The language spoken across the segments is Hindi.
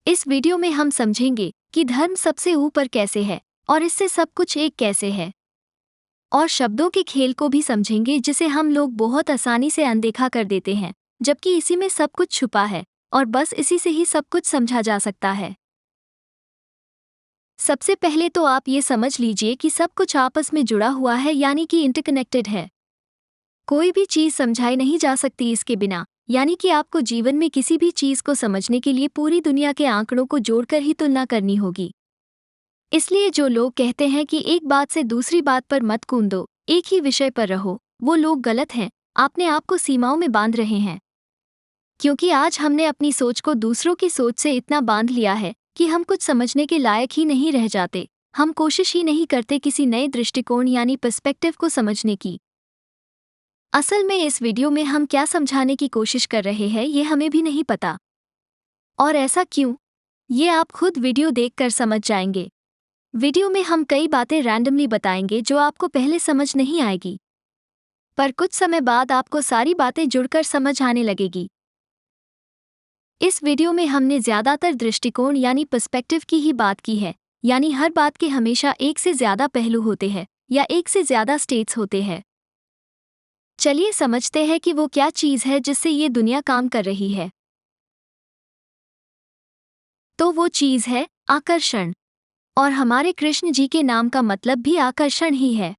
इस वीडियो में हम समझेंगे कि धर्म सबसे ऊपर कैसे है और इससे सब कुछ एक कैसे है, और शब्दों के खेल को भी समझेंगे जिसे हम लोग बहुत आसानी से अनदेखा कर देते हैं, जबकि इसी में सब कुछ छुपा है और बस इसी से ही सब कुछ समझा जा सकता है। सबसे पहले तो आप ये समझ लीजिए कि सब कुछ आपस में जुड़ा हुआ है, यानी कि इंटरकनेक्टेड है। कोई भी चीज़ समझाई नहीं जा सकती इसके बिना, यानी कि आपको जीवन में किसी भी चीज़ को समझने के लिए पूरी दुनिया के आंकड़ों को जोड़कर ही तुलना करनी होगी। इसलिए जो लोग कहते हैं कि एक बात से दूसरी बात पर मत कूदो, एक ही विषय पर रहो, वो लोग गलत हैं, अपने आप को सीमाओं में बांध रहे हैं। क्योंकि आज हमने अपनी सोच को दूसरों की सोच से इतना बांध लिया है कि हम कुछ समझने के लायक ही नहीं रह जाते। हम कोशिश ही नहीं करते किसी नए दृष्टिकोण यानी पर्सपेक्टिव को समझने की। असल में इस वीडियो में हम क्या समझाने की कोशिश कर रहे हैं ये हमें भी नहीं पता। और ऐसा क्यों, ये आप खुद वीडियो देखकर समझ जाएंगे। वीडियो में हम कई बातें रैंडमली बताएंगे जो आपको पहले समझ नहीं आएगी, पर कुछ समय बाद आपको सारी बातें जुड़कर समझ आने लगेगी। इस वीडियो में हमने ज़्यादातर दृष्टिकोण यानी पर्सपेक्टिव की ही बात की है, यानी हर बात के हमेशा एक से ज़्यादा पहलू होते हैं या एक से ज़्यादा स्टेट्स होते हैं। चलिए समझते हैं कि वो क्या चीज़ है जिससे ये दुनिया काम कर रही है। तो वो चीज़ है आकर्षण, और हमारे कृष्ण जी के नाम का मतलब भी आकर्षण ही है।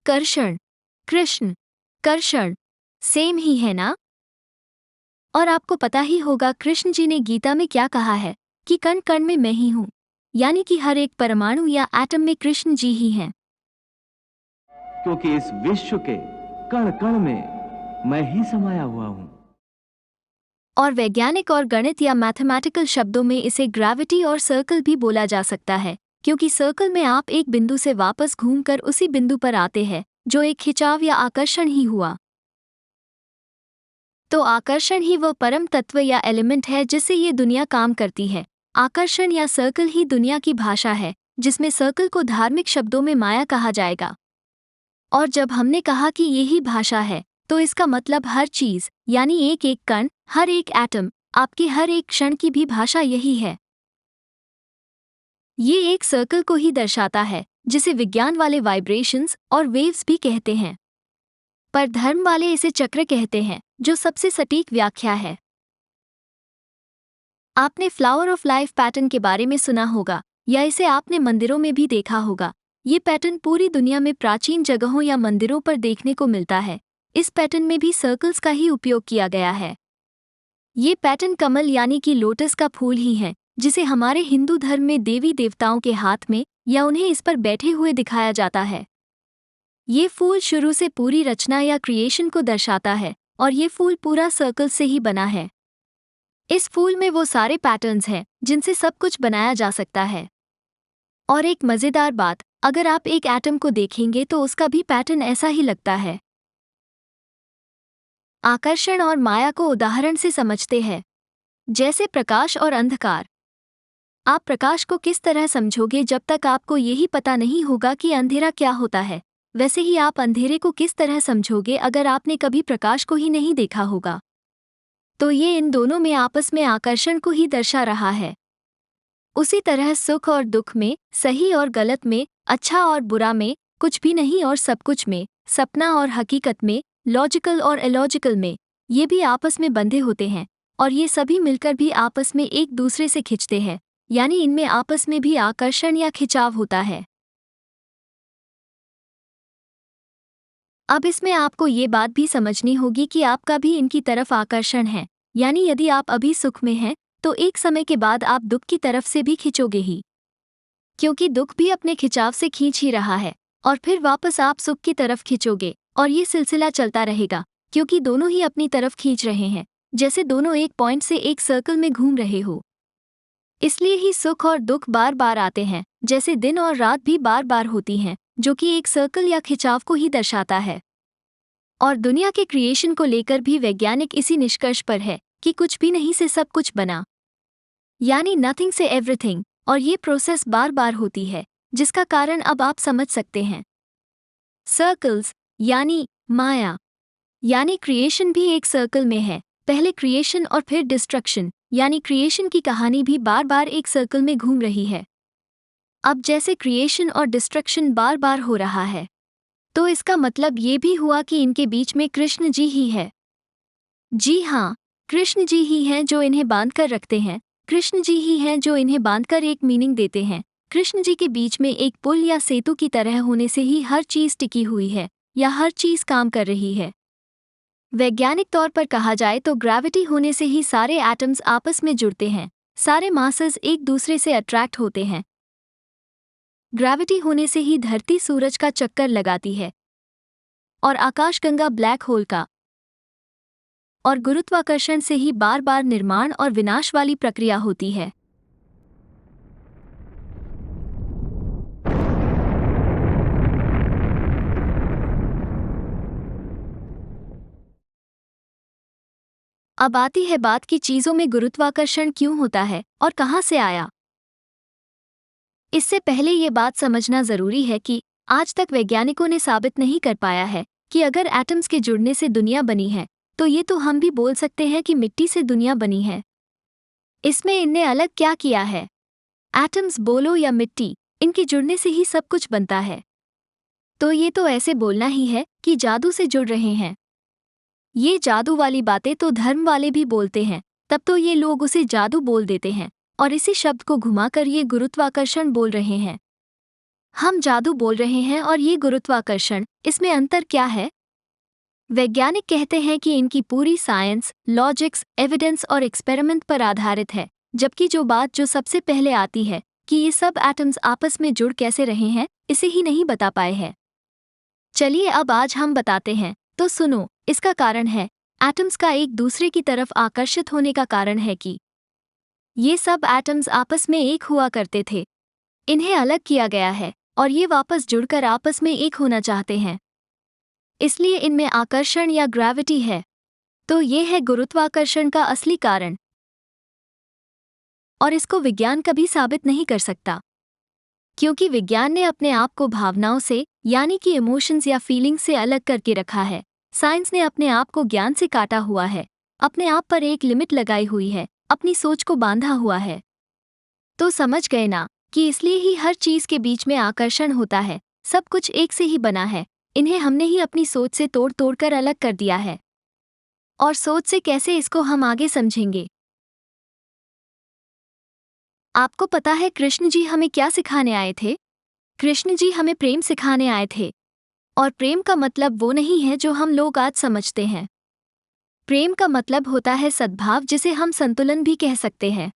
कर्षण, कृष्ण, कर्षण, सेम ही है ना। और आपको पता ही होगा कृष्ण जी ने गीता में क्या कहा है कि कण कण में मैं ही हूँ, यानी कि हर एक परमाणु या एटम में कृष्ण जी ही हैं। क्योंकि इस विश्व के कण कण में मैं ही समाया हुआ हूं। और वैज्ञानिक और गणित या मैथमेटिकल शब्दों में इसे ग्रेविटी और सर्कल भी बोला जा सकता है, क्योंकि सर्कल में आप एक बिंदु से वापस घूमकर उसी बिंदु पर आते हैं, जो एक खिंचाव या आकर्षण ही हुआ। तो आकर्षण ही वो परम तत्व या एलिमेंट है जिससे ये दुनिया काम करती है। आकर्षण या सर्कल ही दुनिया की भाषा है, जिसमें सर्कल को धार्मिक शब्दों में माया कहा जाएगा। और जब हमने कहा कि यही भाषा है, तो इसका मतलब हर चीज़, यानी एक एक कण, हर एक एटम, आपके हर एक क्षण की भी भाषा यही है। ये एक सर्कल को ही दर्शाता है, जिसे विज्ञान वाले वाइब्रेशंस और वेव्स भी कहते हैं, पर धर्म वाले इसे चक्र कहते हैं, जो सबसे सटीक व्याख्या है। आपने फ्लावर ऑफ लाइफ पैटर्न के बारे में सुना होगा, या इसे आपने मंदिरों में भी देखा होगा। ये पैटर्न पूरी दुनिया में प्राचीन जगहों या मंदिरों पर देखने को मिलता है। इस पैटर्न में भी सर्कल्स का ही उपयोग किया गया है। ये पैटर्न कमल यानी कि लोटस का फूल ही है, जिसे हमारे हिंदू धर्म में देवी देवताओं के हाथ में या उन्हें इस पर बैठे हुए दिखाया जाता है। ये फूल शुरू से पूरी रचना या क्रिएशन को दर्शाता है, और ये फूल पूरा सर्कल से ही बना है। इस फूल में वो सारे पैटर्न्स हैं जिनसे सब कुछ बनाया जा सकता है। और एक मज़ेदार बात, अगर आप एक एटम को देखेंगे तो उसका भी पैटर्न ऐसा ही लगता है। आकर्षण और माया को उदाहरण से समझते हैं, जैसे प्रकाश और अंधकार। आप प्रकाश को किस तरह समझोगे जब तक आपको यही पता नहीं होगा कि अंधेरा क्या होता है, वैसे ही आप अंधेरे को किस तरह समझोगे अगर आपने कभी प्रकाश को ही नहीं देखा होगा। तो ये इन दोनों में आपस में आकर्षण को ही दर्शा रहा है। उसी तरह सुख और दुख में, सही और गलत में, अच्छा और बुरा में, कुछ भी नहीं और सब कुछ में, सपना और हकीकत में, लॉजिकल और इलॉजिकल में, ये भी आपस में बंधे होते हैं, और ये सभी मिलकर भी आपस में एक दूसरे से खिंचते हैं, यानी इनमें आपस में भी आकर्षण या खिंचाव होता है। अब इसमें आपको ये बात भी समझनी होगी कि आपका भी इनकी तरफ आकर्षण है, यानी यदि आप अभी सुख में हैं, तो एक समय के बाद आप दुख की तरफ से भी खिंचोगे ही, क्योंकि दुख भी अपने खिंचाव से खींच ही रहा है, और फिर वापस आप सुख की तरफ खिंचोगे, और ये सिलसिला चलता रहेगा, क्योंकि दोनों ही अपनी तरफ खींच रहे हैं, जैसे दोनों एक पॉइंट से एक सर्कल में घूम रहे हो। इसलिए ही सुख और दुख बार बार आते हैं, जैसे दिन और रात भी बार बार होती हैं, जो कि एक सर्कल या खिंचाव को ही दर्शाता है। और दुनिया के क्रिएशन को लेकर भी वैज्ञानिक इसी निष्कर्ष पर है कि कुछ भी नहीं से सब कुछ बना, यानी नथिंग से एवरीथिंग, और ये प्रोसेस बार बार होती है, जिसका कारण अब आप समझ सकते हैं। सर्कल्स यानी माया, यानी क्रिएशन भी एक सर्कल में है, पहले क्रिएशन और फिर डिस्ट्रक्शन, यानी क्रिएशन की कहानी भी बार बार एक सर्कल में घूम रही है। अब जैसे क्रिएशन और डिस्ट्रक्शन बार बार हो रहा है, तो इसका मतलब ये भी हुआ कि इनके बीच में कृष्ण जी ही है। जी हाँ, कृष्ण जी ही हैं जो इन्हें बांध कर रखते हैं, कृष्ण जी ही हैं जो इन्हें बांधकर एक मीनिंग देते हैं। कृष्ण जी के बीच में एक पुल या सेतु की तरह होने से ही हर चीज टिकी हुई है या हर चीज काम कर रही है। वैज्ञानिक तौर पर कहा जाए तो ग्रेविटी होने से ही सारे एटम्स आपस में जुड़ते हैं, सारे मासेस एक दूसरे से अट्रैक्ट होते हैं। ग्रेविटी होने से ही धरती सूरज का चक्कर लगाती है और आकाशगंगा ब्लैक होल का, और गुरुत्वाकर्षण से ही बार बार निर्माण और विनाश वाली प्रक्रिया होती है। अब आती है बात कि चीजों में गुरुत्वाकर्षण क्यों होता है और कहां से आया। इससे पहले ये बात समझना जरूरी है कि आज तक वैज्ञानिकों ने साबित नहीं कर पाया है कि अगर एटम्स के जुड़ने से दुनिया बनी है, तो ये तो हम भी बोल सकते हैं कि मिट्टी से दुनिया बनी है। इसमें इनने अलग क्या किया है? एटम्स बोलो या मिट्टी, इनके जुड़ने से ही सब कुछ बनता है। तो ये तो ऐसे बोलना ही है कि जादू से जुड़ रहे हैं। ये जादू वाली बातें तो धर्म वाले भी बोलते हैं, तब तो ये लोग उसे जादू बोल देते हैं और इसी शब्द को घुमाकर ये गुरुत्वाकर्षण बोल रहे हैं। हम जादू बोल रहे हैं और ये गुरुत्वाकर्षण, इसमें अंतर क्या है? वैज्ञानिक कहते हैं कि इनकी पूरी साइंस, लॉजिक्स, एविडेंस और एक्सपेरिमेंट पर आधारित है, जबकि जो सबसे पहले आती है कि ये सब एटम्स आपस में जुड़ कैसे रहे हैं, इसे ही नहीं बता पाए हैं। चलिए अब आज हम बताते हैं, तो सुनो। इसका कारण है एटम्स का एक दूसरे की तरफ आकर्षित होने का कारण है कि ये सब एटम्स आपस में एक हुआ करते थे, इन्हें अलग किया गया है और ये वापस जुड़कर आपस में एक होना चाहते हैं, इसलिए इनमें आकर्षण या ग्रेविटी है। तो ये है गुरुत्वाकर्षण का असली कारण, और इसको विज्ञान कभी साबित नहीं कर सकता, क्योंकि विज्ञान ने अपने आप को भावनाओं से, यानी कि इमोशंस या फीलिंग्स से अलग करके रखा है। साइंस ने अपने आप को ज्ञान से काटा हुआ है, अपने आप पर एक लिमिट लगाई हुई है, अपनी सोच को बांधा हुआ है। तो समझ गए ना कि इसलिए ही हर चीज के बीच में आकर्षण होता है। सब कुछ एक से ही बना है, इन्हें हमने ही अपनी सोच से तोड़ तोड़ कर अलग कर दिया है। और सोच से कैसे, इसको हम आगे समझेंगे। आपको पता है कृष्ण जी हमें क्या सिखाने आए थे? कृष्ण जी हमें प्रेम सिखाने आए थे। और प्रेम का मतलब वो नहीं है जो हम लोग आज समझते हैं। प्रेम का मतलब होता है सद्भाव, जिसे हम संतुलन भी कह सकते हैं।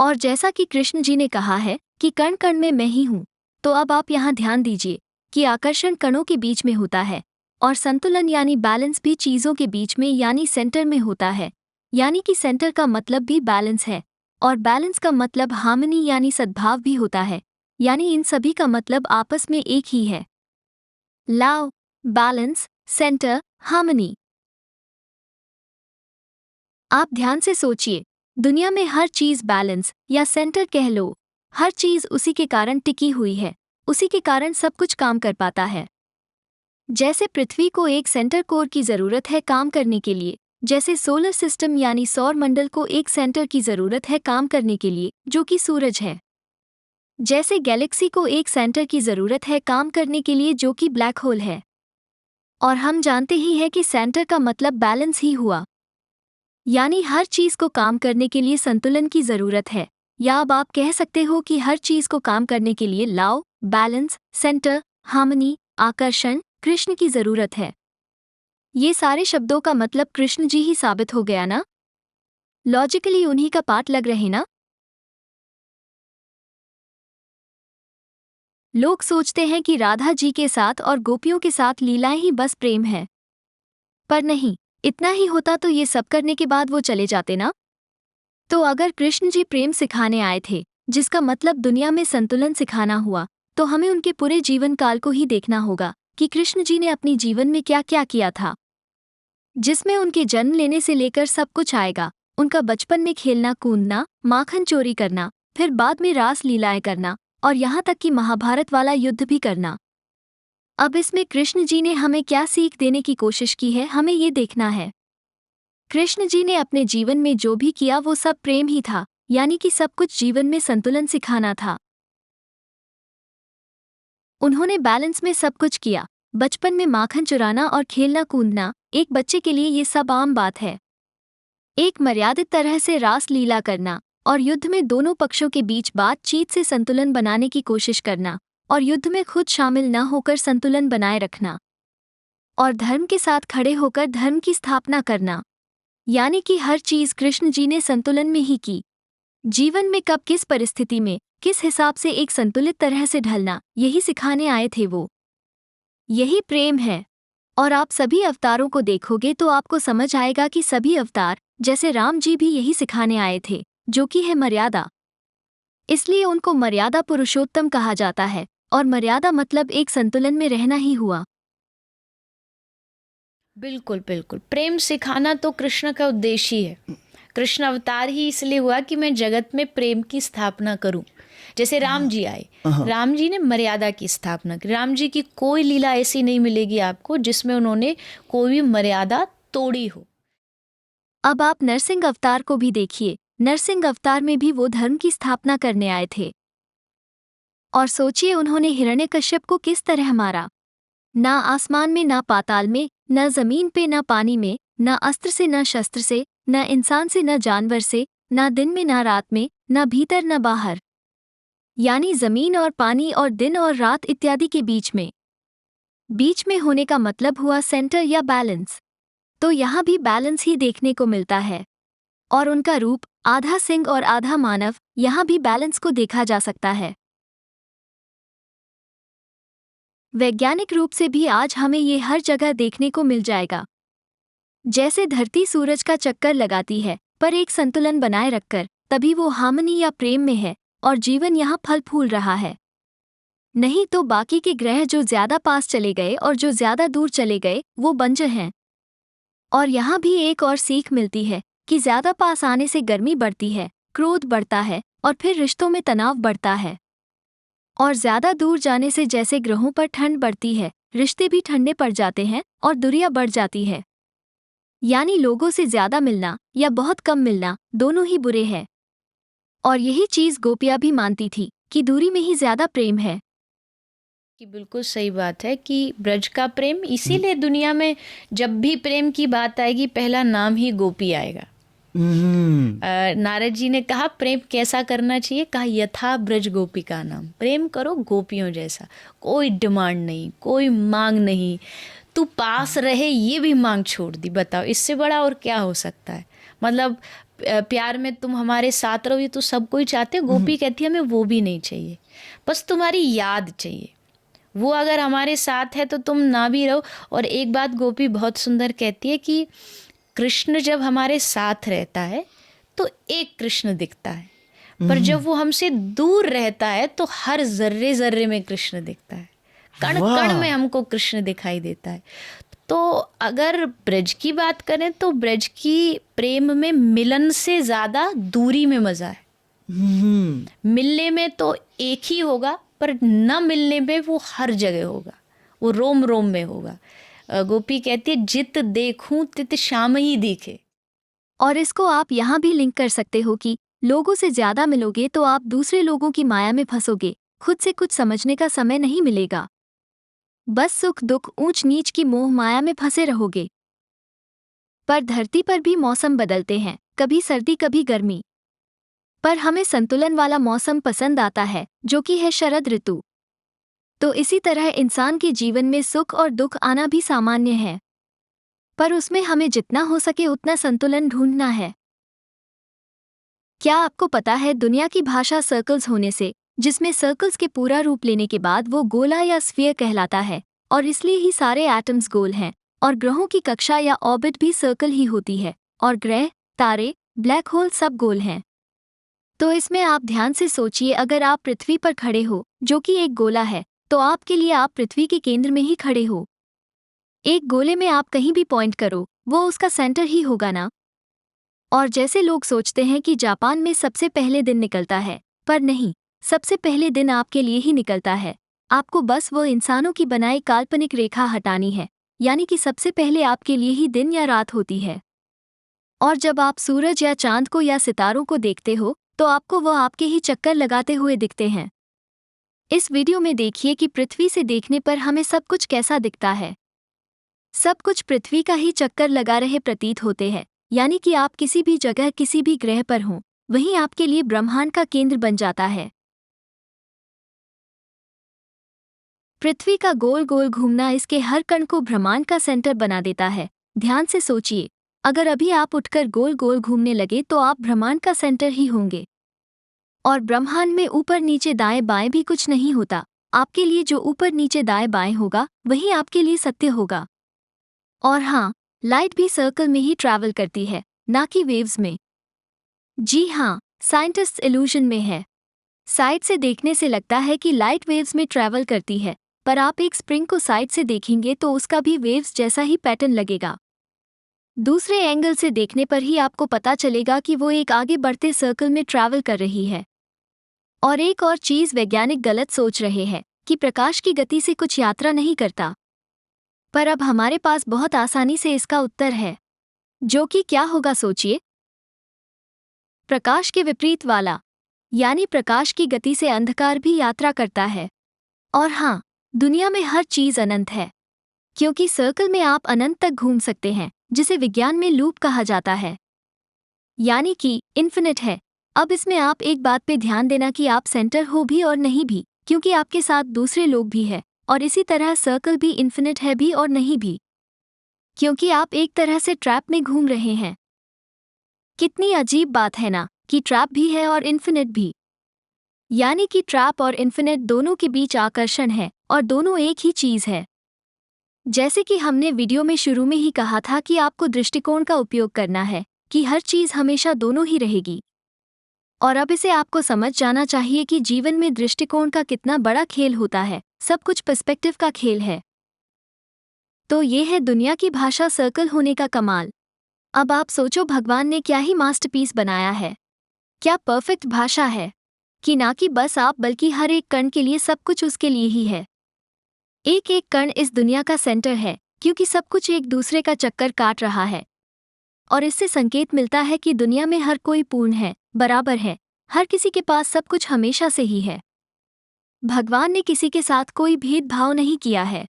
और जैसा कि कृष्ण जी ने कहा है कि कण कण में मैं ही हूँ, तो अब आप यहाँ ध्यान दीजिए कि आकर्षण कणों के बीच में होता है और संतुलन यानी बैलेंस भी चीज़ों के बीच में यानी सेंटर में होता है। यानी कि सेंटर का मतलब भी बैलेंस है और बैलेंस का मतलब हार्मनी यानी सद्भाव भी होता है। यानी इन सभी का मतलब आपस में एक ही है। Love, balance, centre, harmony. आप ध्यान से सोचिए, दुनिया में हर चीज बैलेंस या सेंटर कह लो, हर चीज उसी के कारण टिकी हुई है, उसी के कारण सब कुछ काम कर पाता है। जैसे पृथ्वी को एक सेंटर कोर की जरूरत है काम करने के लिए, जैसे सोलर सिस्टम यानी सौर मंडल को एक सेंटर की जरूरत है काम करने के लिए, जो कि सूरज है। जैसे गैलेक्सी को एक सेंटर की जरूरत है काम करने के लिए, जो कि ब्लैक होल है। और हम जानते ही हैं कि सेंटर का मतलब बैलेंस ही हुआ। यानी हर चीज को काम करने के लिए संतुलन की जरूरत है, या अब आप कह सकते हो कि हर चीज को काम करने के लिए लव, बैलेंस, सेंटर, हार्मनी, आकर्षण, कृष्ण की जरूरत है। ये सारे शब्दों का मतलब कृष्ण जी ही साबित हो गया ना? लॉजिकली उन्हीं का पार्ट लग रहे ना? लोग सोचते हैं कि राधा जी के साथ और गोपियों के साथ लीलाएं ही बस प्रेम है, पर नहीं, इतना ही होता तो ये सब करने के बाद वो चले जाते ना? तो अगर कृष्ण जी प्रेम सिखाने आए थे, जिसका मतलब दुनिया में संतुलन सिखाना हुआ, तो हमें उनके पूरे जीवन काल को ही देखना होगा कि कृष्ण जी ने अपने जीवन में क्या क्या किया था, जिसमें उनके जन्म लेने से लेकर सब कुछ आएगा। उनका बचपन में खेलना कूदना, माखन चोरी करना, फिर बाद में रास लीलाएं करना और यहाँ तक कि महाभारत वाला युद्ध भी करना। अब इसमें कृष्ण जी ने हमें क्या सीख देने की कोशिश की है, हमें ये देखना है। कृष्ण जी ने अपने जीवन में जो भी किया वो सब प्रेम ही था, यानी कि सब कुछ जीवन में संतुलन सिखाना था। उन्होंने बैलेंस में सब कुछ किया। बचपन में माखन चुराना और खेलना कूदना, एक बच्चे के लिए ये सब आम बात है। एक मर्यादित तरह से रास लीला करना और युद्ध में दोनों पक्षों के बीच बातचीत से संतुलन बनाने की कोशिश करना और युद्ध में खुद शामिल न होकर संतुलन बनाए रखना और धर्म के साथ खड़े होकर धर्म की स्थापना करना, यानी कि हर चीज कृष्ण जी ने संतुलन में ही की। जीवन में कब किस परिस्थिति में किस हिसाब से एक संतुलित तरह से ढलना, यही सिखाने आए थे वो। यही प्रेम है। और आप सभी अवतारों को देखोगे तो आपको समझ आएगा कि सभी अवतार जैसे राम जी भी यही सिखाने आए थे, जो कि है मर्यादा। इसलिए उनको मर्यादा पुरुषोत्तम कहा जाता है और मर्यादा मतलब एक संतुलन में रहना ही हुआ। बिल्कुल बिल्कुल, प्रेम सिखाना तो कृष्ण का उद्देश्य ही है। कृष्ण अवतार ही इसलिए हुआ कि मैं जगत में प्रेम की स्थापना करूं। जैसे राम जी आए, राम जी ने मर्यादा की स्थापना की। राम जी की कोई लीला ऐसी नहीं मिलेगी आपको जिसमें उन्होंने कोई भी मर्यादा तोड़ी हो। अब आप नरसिंह अवतार को भी देखिए। नरसिंह अवतार में भी वो धर्म की स्थापना करने आए थे। और सोचिए उन्होंने हिरण्यकश्यप को किस तरह मारा। ना आसमान में, ना पाताल में, न जमीन पे, न पानी में, न अस्त्र से, न शस्त्र से, न इंसान से, न जानवर से, न दिन में, न रात में, न भीतर, न बाहर। यानी जमीन और पानी और दिन और रात इत्यादि के बीच में। बीच में होने का मतलब हुआ सेंटर या बैलेंस। तो यहाँ भी बैलेंस ही देखने को मिलता है। और उनका रूप आधा सिंह और आधा मानव, यहाँ भी बैलेंस को देखा जा सकता है। वैज्ञानिक रूप से भी आज हमें ये हर जगह देखने को मिल जाएगा। जैसे धरती सूरज का चक्कर लगाती है, पर एक संतुलन बनाए रखकर, तभी वो हार्मनी या प्रेम में है और जीवन यहाँ फल फूल रहा है। नहीं तो बाकी के ग्रह जो ज्यादा पास चले गए और जो ज्यादा दूर चले गए वो बंजर हैं। और यहाँ भी एक और सीख मिलती है कि ज्यादा पास आने से गर्मी बढ़ती है, क्रोध बढ़ता है और फिर रिश्तों में तनाव बढ़ता है। और ज्यादा दूर जाने से जैसे ग्रहों पर ठंड बढ़ती है, रिश्ते भी ठंडे पड़ जाते हैं और दूरियां बढ़ जाती है। यानी लोगों से ज्यादा मिलना या बहुत कम मिलना दोनों ही बुरे हैं। और यही चीज गोपियां भी मानती थी कि दूरी में ही ज्यादा प्रेम है। कि बिल्कुल सही बात है कि ब्रज का प्रेम, इसीलिए दुनिया में जब भी प्रेम की बात आएगी पहला नाम ही गोपी आएगा। नारद जी ने कहा प्रेम कैसा करना चाहिए, कहा यथा ब्रज गोपी का नाम, प्रेम करो गोपियों जैसा। कोई डिमांड नहीं, कोई मांग नहीं, तू पास रहे ये भी मांग छोड़ दी। बताओ इससे बड़ा और क्या हो सकता है। मतलब प्यार में तुम हमारे साथ रहो, ये तो सब कोई चाहते हो। गोपी कहती है हमें वो भी नहीं चाहिए, बस तुम्हारी याद चाहिए। वो अगर हमारे साथ है तो तुम ना भी रहो। और एक बात गोपी बहुत सुंदर कहती है कि कृष्ण जब हमारे साथ रहता है तो एक कृष्ण दिखता है, पर जब वो हमसे दूर रहता है तो हर जर्रे जर्रे में कृष्ण दिखता है, कण कण में हमको कृष्ण दिखाई देता है। तो अगर ब्रज की बात करें तो ब्रज की प्रेम में मिलन से ज्यादा दूरी में मजा है। मिलने में तो एक ही होगा, पर न मिलने में वो हर जगह होगा, वो रोम रोम में होगा। गोपी कहती है जित देखूं तित श्याम ही दिखे। और इसको आप यहाँ भी लिंक कर सकते हो कि लोगों से ज्यादा मिलोगे तो आप दूसरे लोगों की माया में फंसोगे, खुद से कुछ समझने का समय नहीं मिलेगा। बस सुख दुख ऊंच नीच की मोह माया में फंसे रहोगे। पर धरती पर भी मौसम बदलते हैं, कभी सर्दी कभी गर्मी, पर हमें संतुलन वाला मौसम पसंद आता है जो कि है शरद ऋतु। तो इसी तरह इंसान के जीवन में सुख और दुख आना भी सामान्य है, पर उसमें हमें जितना हो सके उतना संतुलन ढूंढना है। क्या आपको पता है दुनिया की भाषा सर्कल्स होने से, जिसमें सर्कल्स के पूरा रूप लेने के बाद वो गोला या स्फीयर कहलाता है, और इसलिए ही सारे एटम्स गोल हैं, और ग्रहों की कक्षा या ऑर्बिट भी सर्कल ही होती है, और ग्रह, तारे, ब्लैक होल सब गोल हैं। तो इसमें आप ध्यान से सोचिए, अगर आप पृथ्वी पर खड़े हो जो कि एक गोला है, तो आपके लिए आप पृथ्वी के केंद्र में ही खड़े हो। एक गोले में आप कहीं भी पॉइंट करो वो उसका सेंटर ही होगा ना। और जैसे लोग सोचते हैं कि जापान में सबसे पहले दिन निकलता है, पर नहीं, सबसे पहले दिन आपके लिए ही निकलता है। आपको बस वो इंसानों की बनाई काल्पनिक रेखा हटानी है, यानी कि सबसे पहले आपके लिए ही दिन या रात होती है। और जब आप सूरज या चांद को या सितारों को देखते हो तो आपको वह आपके ही चक्कर लगाते हुए दिखते हैं। इस वीडियो में देखिए कि पृथ्वी से देखने पर हमें सब कुछ कैसा दिखता है। सब कुछ पृथ्वी का ही चक्कर लगा रहे प्रतीत होते हैं, यानी कि आप किसी भी जगह किसी भी ग्रह पर हों, वहीं आपके लिए ब्रह्मांड का केंद्र बन जाता है। पृथ्वी का गोल गोल घूमना इसके हर कण को ब्रह्मांड का सेंटर बना देता है। ध्यान से सोचिए, अगर अभी आप उठकर गोल गोल घूमने लगे तो आप ब्रह्मांड का सेंटर ही होंगे। और ब्रह्मांड में ऊपर नीचे दाएं बाएं भी कुछ नहीं होता। आपके लिए जो ऊपर नीचे दाएं बाएं होगा वही आपके लिए सत्य होगा। और हाँ, लाइट भी सर्कल में ही ट्रैवल करती है, ना कि वेव्स में। जी हाँ, साइंटिस्ट्स इल्यूजन में है। साइड से देखने से लगता है कि लाइट वेव्स में ट्रैवल करती है, पर आप एक स्प्रिंग को साइड से देखेंगे तो उसका भी वेव्स जैसा ही पैटर्न लगेगा। दूसरे एंगल से देखने पर ही आपको पता चलेगा कि वो एक आगे बढ़ते सर्कल में ट्रैवल कर रही है। और एक और चीज़, वैज्ञानिक गलत सोच रहे हैं कि प्रकाश की गति से कुछ यात्रा नहीं करता। पर अब हमारे पास बहुत आसानी से इसका उत्तर है, जो कि क्या होगा सोचिए। प्रकाश के विपरीत वाला, यानी प्रकाश की गति से अंधकार भी यात्रा करता है। और हाँ, दुनिया में हर चीज़ अनंत है, क्योंकि सर्कल में आप अनंत तक घूम सकते हैं, जिसे विज्ञान में लूप कहा जाता है, यानी कि इन्फिनिट है। अब इसमें आप एक बात पे ध्यान देना कि आप सेंटर हो भी और नहीं भी, क्योंकि आपके साथ दूसरे लोग भी हैं, और इसी तरह सर्कल भी इन्फिनिट है भी और नहीं भी, क्योंकि आप एक तरह से ट्रैप में घूम रहे हैं। कितनी अजीब बात है ना, कि ट्रैप भी है और इन्फिनिट भी, यानी कि ट्रैप और इन्फिनिट दोनों के बीच आकर्षण है और दोनों एक ही चीज़ है। जैसे कि हमने वीडियो में शुरू में ही कहा था कि आपको दृष्टिकोण का उपयोग करना है, कि हर चीज़ हमेशा दोनों ही रहेगी। और अब इसे आपको समझ जाना चाहिए कि जीवन में दृष्टिकोण का कितना बड़ा खेल होता है, सब कुछ पर्सपेक्टिव का खेल है। तो ये है दुनिया की भाषा सर्कल होने का कमाल। अब आप सोचो, भगवान ने क्या ही मास्टरपीस बनाया है। क्या परफेक्ट भाषा है, कि ना कि बस आप बल्कि हर एक कण के लिए सब कुछ उसके लिए ही है। एक एक कण इस दुनिया का सेंटर है, क्योंकि सब कुछ एक दूसरे का चक्कर काट रहा है। और इससे संकेत मिलता है कि दुनिया में हर कोई पूर्ण है, बराबर है, हर किसी के पास सब कुछ हमेशा से ही है। भगवान ने किसी के साथ कोई भेदभाव नहीं किया है।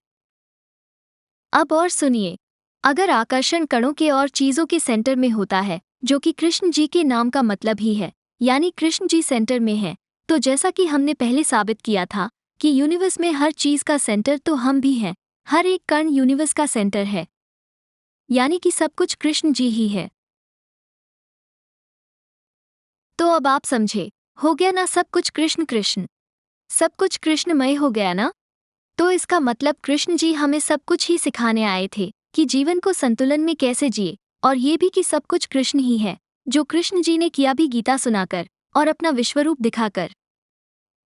अब और सुनिए, अगर आकर्षण कणों के और चीज़ों के सेंटर में होता है, जो कि कृष्ण जी के नाम का मतलब ही है, यानी कृष्ण जी सेंटर में है, तो जैसा कि हमने पहले साबित किया था कि यूनिवर्स में हर चीज़ का सेंटर तो हम भी हैं, हर एक कण यूनिवर्स का सेंटर है, यानी कि सब कुछ कृष्ण जी ही है। तो अब आप समझे, हो गया ना सब कुछ कृष्ण कृष्ण, सब कुछ कृष्णमय हो गया ना। तो इसका मतलब कृष्ण जी हमें सब कुछ ही सिखाने आए थे कि जीवन को संतुलन में कैसे जिए, और ये भी कि सब कुछ कृष्ण ही है, जो कृष्ण जी ने किया भी गीता सुनाकर और अपना विश्वरूप दिखाकर,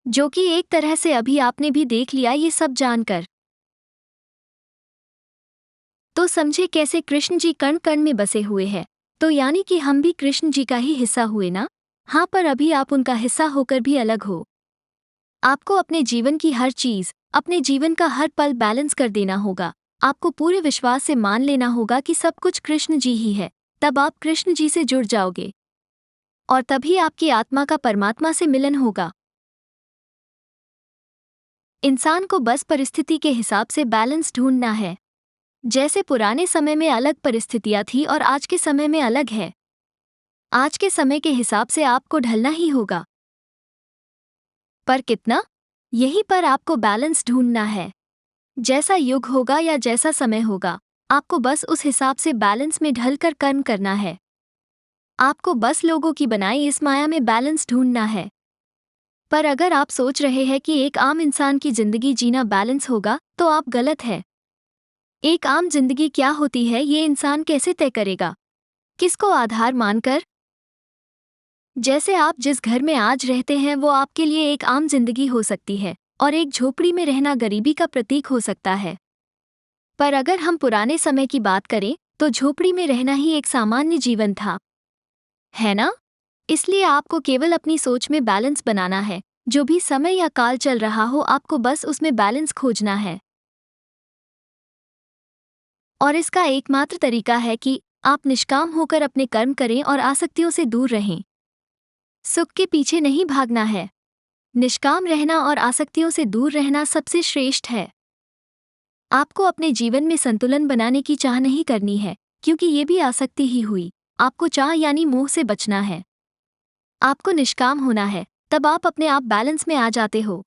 जो कि एक तरह से अभी आपने भी देख लिया ये सब जानकर। तो समझे कैसे कृष्ण जी कण कण में बसे हुए हैं, तो यानी कि हम भी कृष्ण जी का ही हिस्सा हुए ना। हाँ, पर अभी आप उनका हिस्सा होकर भी अलग हो। आपको अपने जीवन की हर चीज़, अपने जीवन का हर पल बैलेंस कर देना होगा। आपको पूरे विश्वास से मान लेना होगा कि सब कुछ कृष्ण जी ही है, तब आप कृष्ण जी से जुड़ जाओगे, और तभी आपकी आत्मा का परमात्मा से मिलन होगा। इंसान को बस परिस्थिति के हिसाब से बैलेंस ढूंढना है। जैसे पुराने समय में अलग परिस्थितियां थी और आज के समय में अलग है। आज के समय के हिसाब से आपको ढलना ही होगा। पर कितना? यहीं पर आपको बैलेंस ढूंढना है। जैसा युग होगा या जैसा समय होगा, आपको बस उस हिसाब से बैलेंस में ढलकर कर्म करना है। आपको बस लोगों की बनाई इस माया में बैलेंस ढूंढना है। पर अगर आप सोच रहे हैं कि एक आम इंसान की जिंदगी जीना बैलेंस होगा, तो आप गलत है। एक आम जिंदगी क्या होती है ये इंसान कैसे तय करेगा? किसको आधार मानकर? जैसे आप जिस घर में आज रहते हैं वो आपके लिए एक आम जिंदगी हो सकती है, और एक झोपड़ी में रहना गरीबी का प्रतीक हो सकता है। पर अगर हम पुराने समय की बात करें तो झोपड़ी में रहना ही एक सामान्य जीवन था, है ना? इसलिए आपको केवल अपनी सोच में बैलेंस बनाना है। जो भी समय या काल चल रहा हो, आपको बस उसमें बैलेंस खोजना है। और इसका एकमात्र तरीका है कि आप निष्काम होकर अपने कर्म करें और आसक्तियों से दूर रहें। सुख के पीछे नहीं भागना है। निष्काम रहना और आसक्तियों से दूर रहना सबसे श्रेष्ठ है। आपको अपने जीवन में संतुलन बनाने की चाह नहीं करनी है, क्योंकि ये भी आसक्ति ही हुई। आपको चाह यानी मोह से बचना है। आपको निष्काम होना है, तब आप अपने आप बैलेंस में आ जाते हो।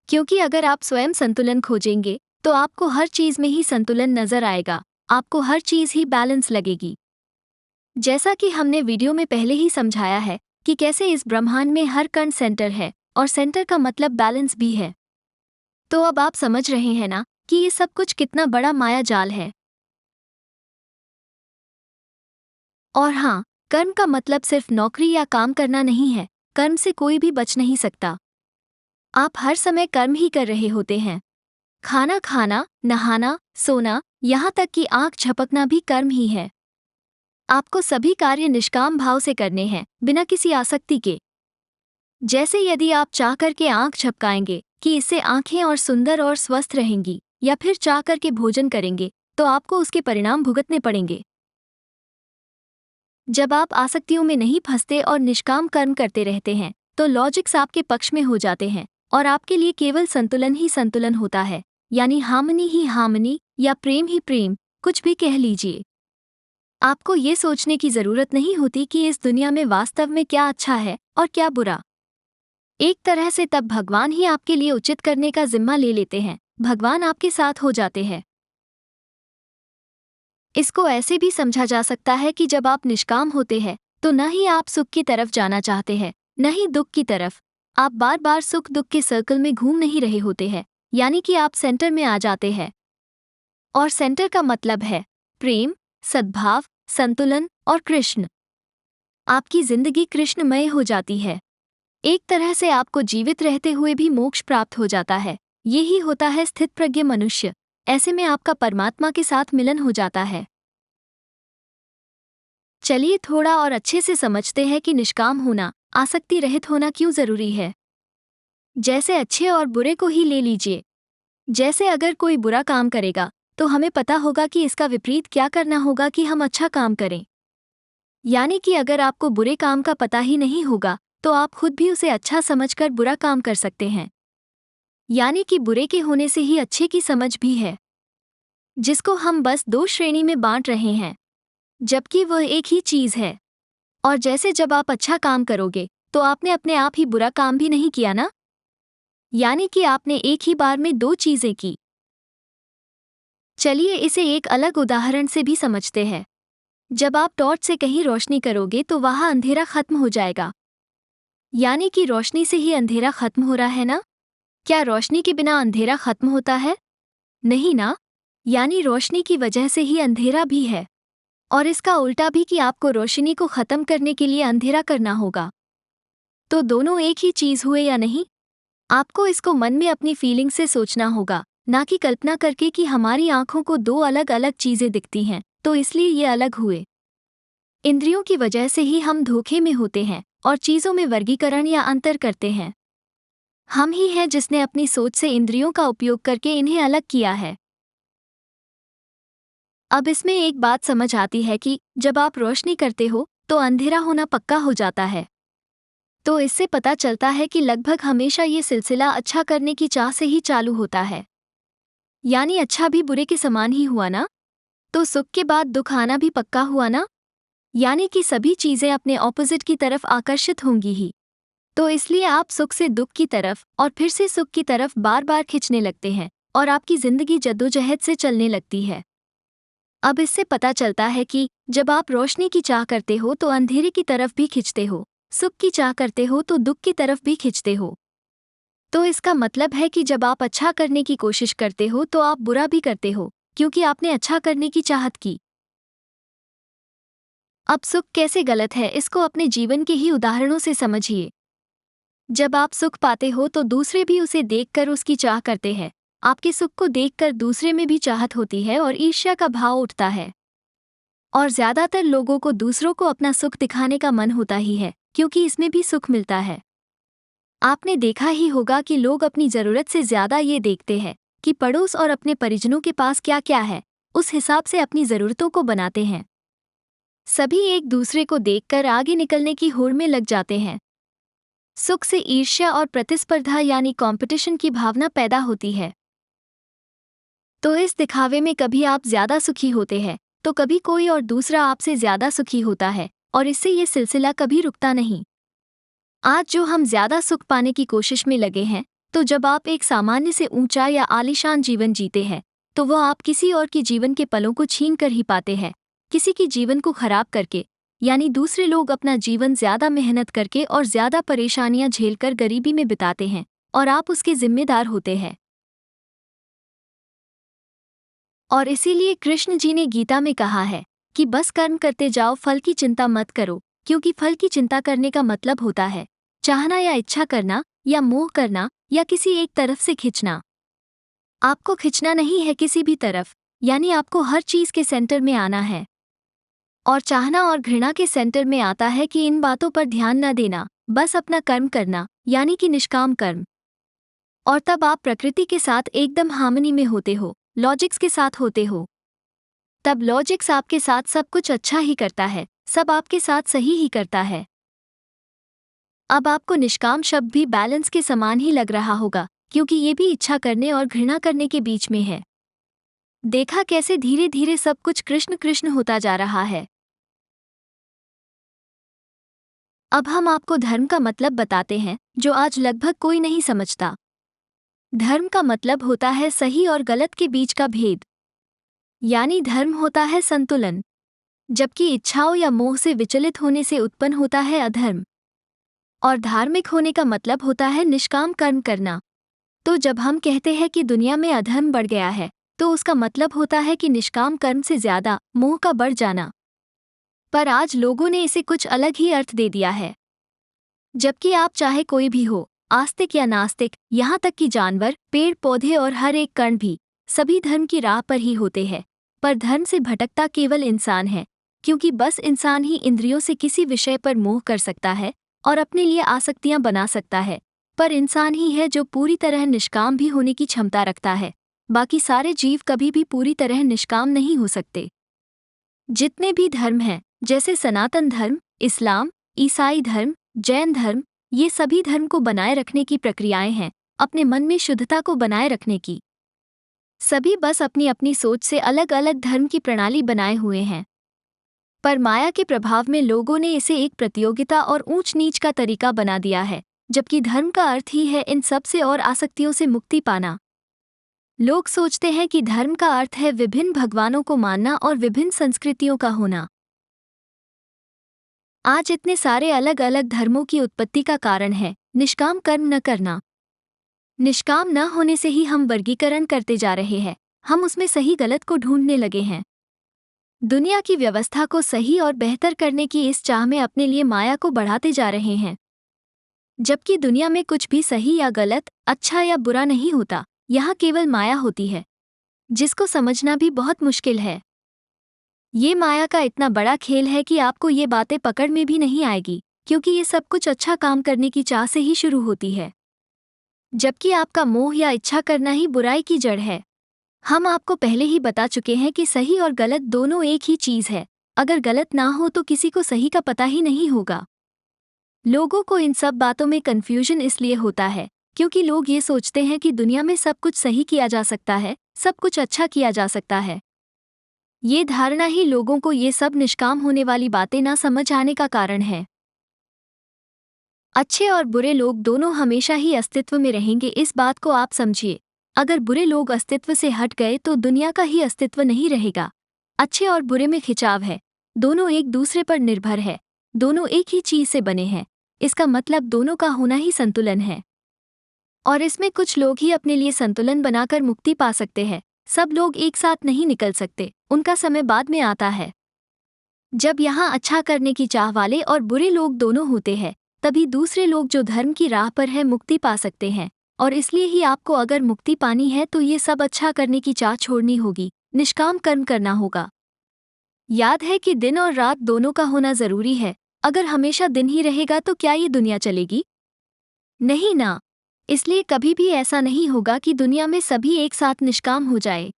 क्योंकि अगर आप स्वयं संतुलन खोजेंगे तो आपको हर चीज में ही संतुलन नजर आएगा, आपको हर चीज ही बैलेंस लगेगी। जैसा कि हमने वीडियो में पहले ही समझाया है कि कैसे इस ब्रह्मांड में हर कण सेंटर है, और सेंटर का मतलब बैलेंस भी है। तो अब आप समझ रहे हैं ना कि ये सब कुछ कितना बड़ा माया जाल है। और हाँ, कर्म का मतलब सिर्फ नौकरी या काम करना नहीं है। कर्म से कोई भी बच नहीं सकता। आप हर समय कर्म ही कर रहे होते हैं। खाना खाना, नहाना, सोना, यहाँ तक कि आंख झपकना भी कर्म ही है। आपको सभी कार्य निष्काम भाव से करने हैं, बिना किसी आसक्ति के। जैसे यदि आप चाह करके आंख झपकाएंगे कि इससे आंखें और सुंदर और स्वस्थ रहेंगी, या फिर चाह करके भोजन करेंगे तो आपको उसके परिणाम भुगतने पड़ेंगे। जब आप आसक्तियों में नहीं फंसते और निष्काम कर्म करते रहते हैं तो लॉजिक्स आपके पक्ष में हो जाते हैं, और आपके लिए केवल संतुलन ही संतुलन होता है, यानी हार्मनी ही हार्मनी, या प्रेम ही प्रेम, कुछ भी कह लीजिए। आपको ये सोचने की जरूरत नहीं होती कि इस दुनिया में वास्तव में क्या अच्छा है और क्या बुरा। एक तरह से तब भगवान ही आपके लिए उचित करने का जिम्मा ले लेते हैं, भगवान आपके साथ हो जाते हैं। इसको ऐसे भी समझा जा सकता है कि जब आप निष्काम होते हैं तो न ही आप सुख की तरफ जाना चाहते हैं, न ही दुख की तरफ। आप बार बार सुख दुख के सर्कल में घूम नहीं रहे होते हैं, यानी कि आप सेंटर में आ जाते हैं। और सेंटर का मतलब है प्रेम, सद्भाव, संतुलन और कृष्ण। आपकी जिंदगी कृष्णमय हो जाती है। एक तरह से आपको जीवित रहते हुए भी मोक्ष प्राप्त हो जाता है। यही होता है स्थित प्रज्ञ मनुष्य। ऐसे में आपका परमात्मा के साथ मिलन हो जाता है। चलिए थोड़ा और अच्छे से समझते हैं कि निष्काम होना, आसक्ति रहित होना क्यों जरूरी है। जैसे अच्छे और बुरे को ही ले लीजिए। जैसे अगर कोई बुरा काम करेगा तो हमें पता होगा कि इसका विपरीत क्या करना होगा कि हम अच्छा काम करें। यानी कि अगर आपको बुरे काम का पता ही नहीं होगा तो आप खुद भी उसे अच्छा समझकर बुरा काम कर सकते हैं। यानी कि बुरे के होने से ही अच्छे की समझ भी है, जिसको हम बस दो श्रेणी में बांट रहे हैं, जबकि वह एक ही चीज है। और जैसे जब आप अच्छा काम करोगे तो आपने अपने आप ही बुरा काम भी नहीं किया ना, यानी कि आपने एक ही बार में दो चीजें की। चलिए इसे एक अलग उदाहरण से भी समझते हैं। जब आप टॉर्च से कहीं रोशनी करोगे तो वहां अंधेरा खत्म हो जाएगा, यानी कि रोशनी से ही अंधेरा खत्म हो रहा है ना। क्या रोशनी के बिना अंधेरा खत्म होता है? नहीं ना। यानी रोशनी की वजह से ही अंधेरा भी है, और इसका उल्टा भी कि आपको रोशनी को खत्म करने के लिए अंधेरा करना होगा। तो दोनों एक ही चीज हुए या नहीं? आपको इसको मन में अपनी फीलिंग से सोचना होगा, ना कि कल्पना करके कि हमारी आंखों को दो अलग अलग चीजें दिखती हैं तो इसलिए ये अलग हुए। इंद्रियों की वजह से ही हम धोखे में होते हैं और चीजों में वर्गीकरण या अंतर करते हैं। हम ही हैं जिसने अपनी सोच से इंद्रियों का उपयोग करके इन्हें अलग किया है। अब इसमें एक बात समझ आती है कि जब आप रोशनी करते हो तो अंधेरा होना पक्का हो जाता है। तो इससे पता चलता है कि लगभग हमेशा ये सिलसिला अच्छा करने की चाह से ही चालू होता है। यानी अच्छा भी बुरे के समान ही हुआ ना। तो सुख के बाद दुख आना भी पक्का हुआ ना। यानी कि सभी चीजें अपने ऑपोजिट की तरफ आकर्षित होंगी ही। तो इसलिए आप सुख से दुख की तरफ और फिर से सुख की तरफ बार बार खिंचने लगते हैं और आपकी जिंदगी जद्दोजहद से चलने लगती है। अब इससे पता चलता है कि जब आप रोशनी की चाह करते हो तो अंधेरे की तरफ भी खिंचते हो, सुख की चाह करते हो तो दुख की तरफ भी खिंचते हो। तो इसका मतलब है कि जब आप अच्छा करने की कोशिश करते हो तो आप बुरा भी करते हो, क्योंकि आपने अच्छा करने की चाहत की। अब सुख कैसे गलत है इसको अपने जीवन के ही उदाहरणों से समझिए। जब आप सुख पाते हो तो दूसरे भी उसे देखकर उसकी चाह करते हैं। आपके सुख को देखकर दूसरे में भी चाहत होती है और ईर्ष्या का भाव उठता है। और ज्यादातर लोगों को दूसरों को अपना सुख दिखाने का मन होता ही है, क्योंकि इसमें भी सुख मिलता है। आपने देखा ही होगा कि लोग अपनी जरूरत से ज्यादा ये देखते हैं कि पड़ोस और अपने परिजनों के पास क्या क्या है, उस हिसाब से अपनी जरूरतों को बनाते हैं। सभी एक दूसरे को देखकर आगे निकलने की होड़ में लग जाते हैं। सुख से ईर्ष्या और प्रतिस्पर्धा यानी कंपटीशन की भावना पैदा होती है। तो इस दिखावे में कभी आप ज्यादा सुखी होते हैं तो कभी कोई और दूसरा आपसे ज्यादा सुखी होता है, और इससे ये सिलसिला कभी रुकता नहीं। आज जो हम ज्यादा सुख पाने की कोशिश में लगे हैं, तो जब आप एक सामान्य से ऊंचा या आलीशान जीवन जीते हैं तो वो आप किसी और के जीवन के पलों को छीन कर ही पाते हैं, किसी के जीवन को खराब करके। यानी दूसरे लोग अपना जीवन ज्यादा मेहनत करके और ज्यादा परेशानियां झेलकर गरीबी में बिताते हैं और आप उसके जिम्मेदार होते हैं। और इसीलिए कृष्ण जी ने गीता में कहा है कि बस कर्म करते जाओ, फल की चिंता मत करो, क्योंकि फल की चिंता करने का मतलब होता है चाहना या इच्छा करना या मोह करना या किसी एक तरफ से खिंचना। आपको खिंचना नहीं है किसी भी तरफ, यानी आपको हर चीज के सेंटर में आना है। और चाहना और घृणा के सेंटर में आता है कि इन बातों पर ध्यान न देना, बस अपना कर्म करना, यानी कि निष्काम कर्म। और तब आप प्रकृति के साथ एकदम हार्मनी में होते हो, लॉजिक्स के साथ होते हो। तब लॉजिक्स आपके साथ सब कुछ अच्छा ही करता है, सब आपके साथ सही ही करता है। अब आपको निष्काम शब्द भी बैलेंस के समान ही लग रहा होगा, क्योंकि ये भी इच्छा करने और घृणा करने के बीच में है। देखा कैसे धीरे धीरे सब कुछ कृष्ण कृष्ण होता जा रहा है। अब हम आपको धर्म का मतलब बताते हैं, जो आज लगभग कोई नहीं समझता। धर्म का मतलब होता है सही और गलत के बीच का भेद, यानी धर्म होता है संतुलन, जबकि इच्छाओं या मोह से विचलित होने से उत्पन्न होता है अधर्म। और धार्मिक होने का मतलब होता है निष्काम कर्म करना। तो जब हम कहते हैं कि दुनिया में अधर्म बढ़ गया है, तो उसका मतलब होता है कि निष्काम कर्म से ज्यादा मोह का बढ़ जाना। पर आज लोगों ने इसे कुछ अलग ही अर्थ दे दिया है। जबकि आप चाहे कोई भी हो, आस्तिक या नास्तिक, यहाँ तक कि जानवर, पेड़ पौधे और हर एक कण भी, सभी धर्म की राह पर ही होते हैं। पर धर्म से भटकता केवल इंसान है, क्योंकि बस इंसान ही इंद्रियों से किसी विषय पर मोह कर सकता है और अपने लिए आसक्तियां बना सकता है। पर इंसान ही है जो पूरी तरह निष्काम भी होने की क्षमता रखता है। बाकी सारे जीव कभी भी पूरी तरह निष्काम नहीं हो सकते। जितने भी धर्म हैं, जैसे सनातन धर्म, इस्लाम, ईसाई धर्म, जैन धर्म, ये सभी धर्म को बनाए रखने की प्रक्रियाएं हैं, अपने मन में शुद्धता को बनाए रखने की। सभी बस अपनी अपनी सोच से अलग अलग धर्म की प्रणाली बनाए हुए हैं। पर माया के प्रभाव में लोगों ने इसे एक प्रतियोगिता और ऊंच नीच का तरीका बना दिया है, जबकि धर्म का अर्थ ही है इन सब से और आसक्तियों से मुक्ति पाना। लोग सोचते हैं कि धर्म का अर्थ है विभिन्न भगवानों को मानना और विभिन्न संस्कृतियों का होना। आज इतने सारे अलग अलग धर्मों की उत्पत्ति का कारण है निष्काम कर्म न करना। निष्काम न होने से ही हम वर्गीकरण करते जा रहे हैं, हम उसमें सही गलत को ढूंढने लगे हैं। दुनिया की व्यवस्था को सही और बेहतर करने की इस चाह में अपने लिए माया को बढ़ाते जा रहे हैं। जबकि दुनिया में कुछ भी सही या गलत, अच्छा या बुरा नहीं होता, यहाँ केवल माया होती है, जिसको समझना भी बहुत मुश्किल है। ये माया का इतना बड़ा खेल है कि आपको ये बातें पकड़ में भी नहीं आएगी, क्योंकि ये सब कुछ अच्छा काम करने की चाह से ही शुरू होती है, जबकि आपका मोह या इच्छा करना ही बुराई की जड़ है। हम आपको पहले ही बता चुके हैं कि सही और गलत दोनों एक ही चीज है। अगर गलत ना हो तो किसी को सही का पता ही नहीं होगा। लोगों को इन सब बातों में कंफ्यूजन इसलिए होता है क्योंकि लोग ये सोचते हैं कि दुनिया में सब कुछ सही किया जा सकता है, सब कुछ अच्छा किया जा सकता है। ये धारणा ही लोगों को ये सब निष्काम होने वाली बातें ना समझ आने का कारण है। अच्छे और बुरे लोग दोनों हमेशा ही अस्तित्व में रहेंगे, इस बात को आप समझिए। अगर बुरे लोग अस्तित्व से हट गए तो दुनिया का ही अस्तित्व नहीं रहेगा। अच्छे और बुरे में खिंचाव है, दोनों एक दूसरे पर निर्भर है, दोनों एक ही चीज से बने हैं। इसका मतलब दोनों का होना ही संतुलन है। और इसमें कुछ लोग ही अपने लिए संतुलन बनाकर मुक्ति पा सकते हैं। सब लोग एक साथ नहीं निकल सकते, उनका समय बाद में आता है। जब यहाँ अच्छा करने की चाह वाले और बुरे लोग दोनों होते हैं, तभी दूसरे लोग जो धर्म की राह पर है मुक्ति पा सकते हैं। और इसलिए ही आपको अगर मुक्ति पानी है तो ये सब अच्छा करने की चाह छोड़नी होगी, निष्काम कर्म करना होगा। याद है कि दिन और रात दोनों का होना जरूरी है। अगर हमेशा दिन ही रहेगा तो क्या ये दुनिया चलेगी? नहीं ना। इसलिए कभी भी ऐसा नहीं होगा कि दुनिया में सभी एक साथ निष्काम हो जाए।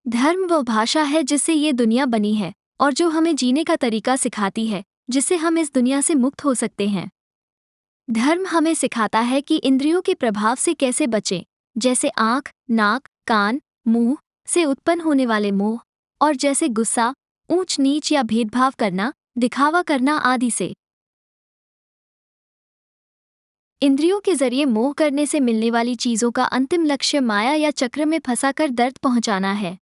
धर्म वो भाषा है जिससे ये दुनिया बनी है, और जो हमें जीने का तरीका सिखाती है, जिससे हम इस दुनिया से मुक्त हो सकते हैं। धर्म हमें सिखाता है कि इंद्रियों के प्रभाव से कैसे बचें, जैसे आँख, नाक, कान, मुंह से उत्पन्न होने वाले मोह, और जैसे गुस्सा, ऊंच नीच या भेदभाव करना, दिखावा करना आदि से। इंद्रियों के जरिए मोह करने से मिलने वाली चीजों का अंतिम लक्ष्य माया या चक्र में फंसाकर दर्द पहुंचाना है।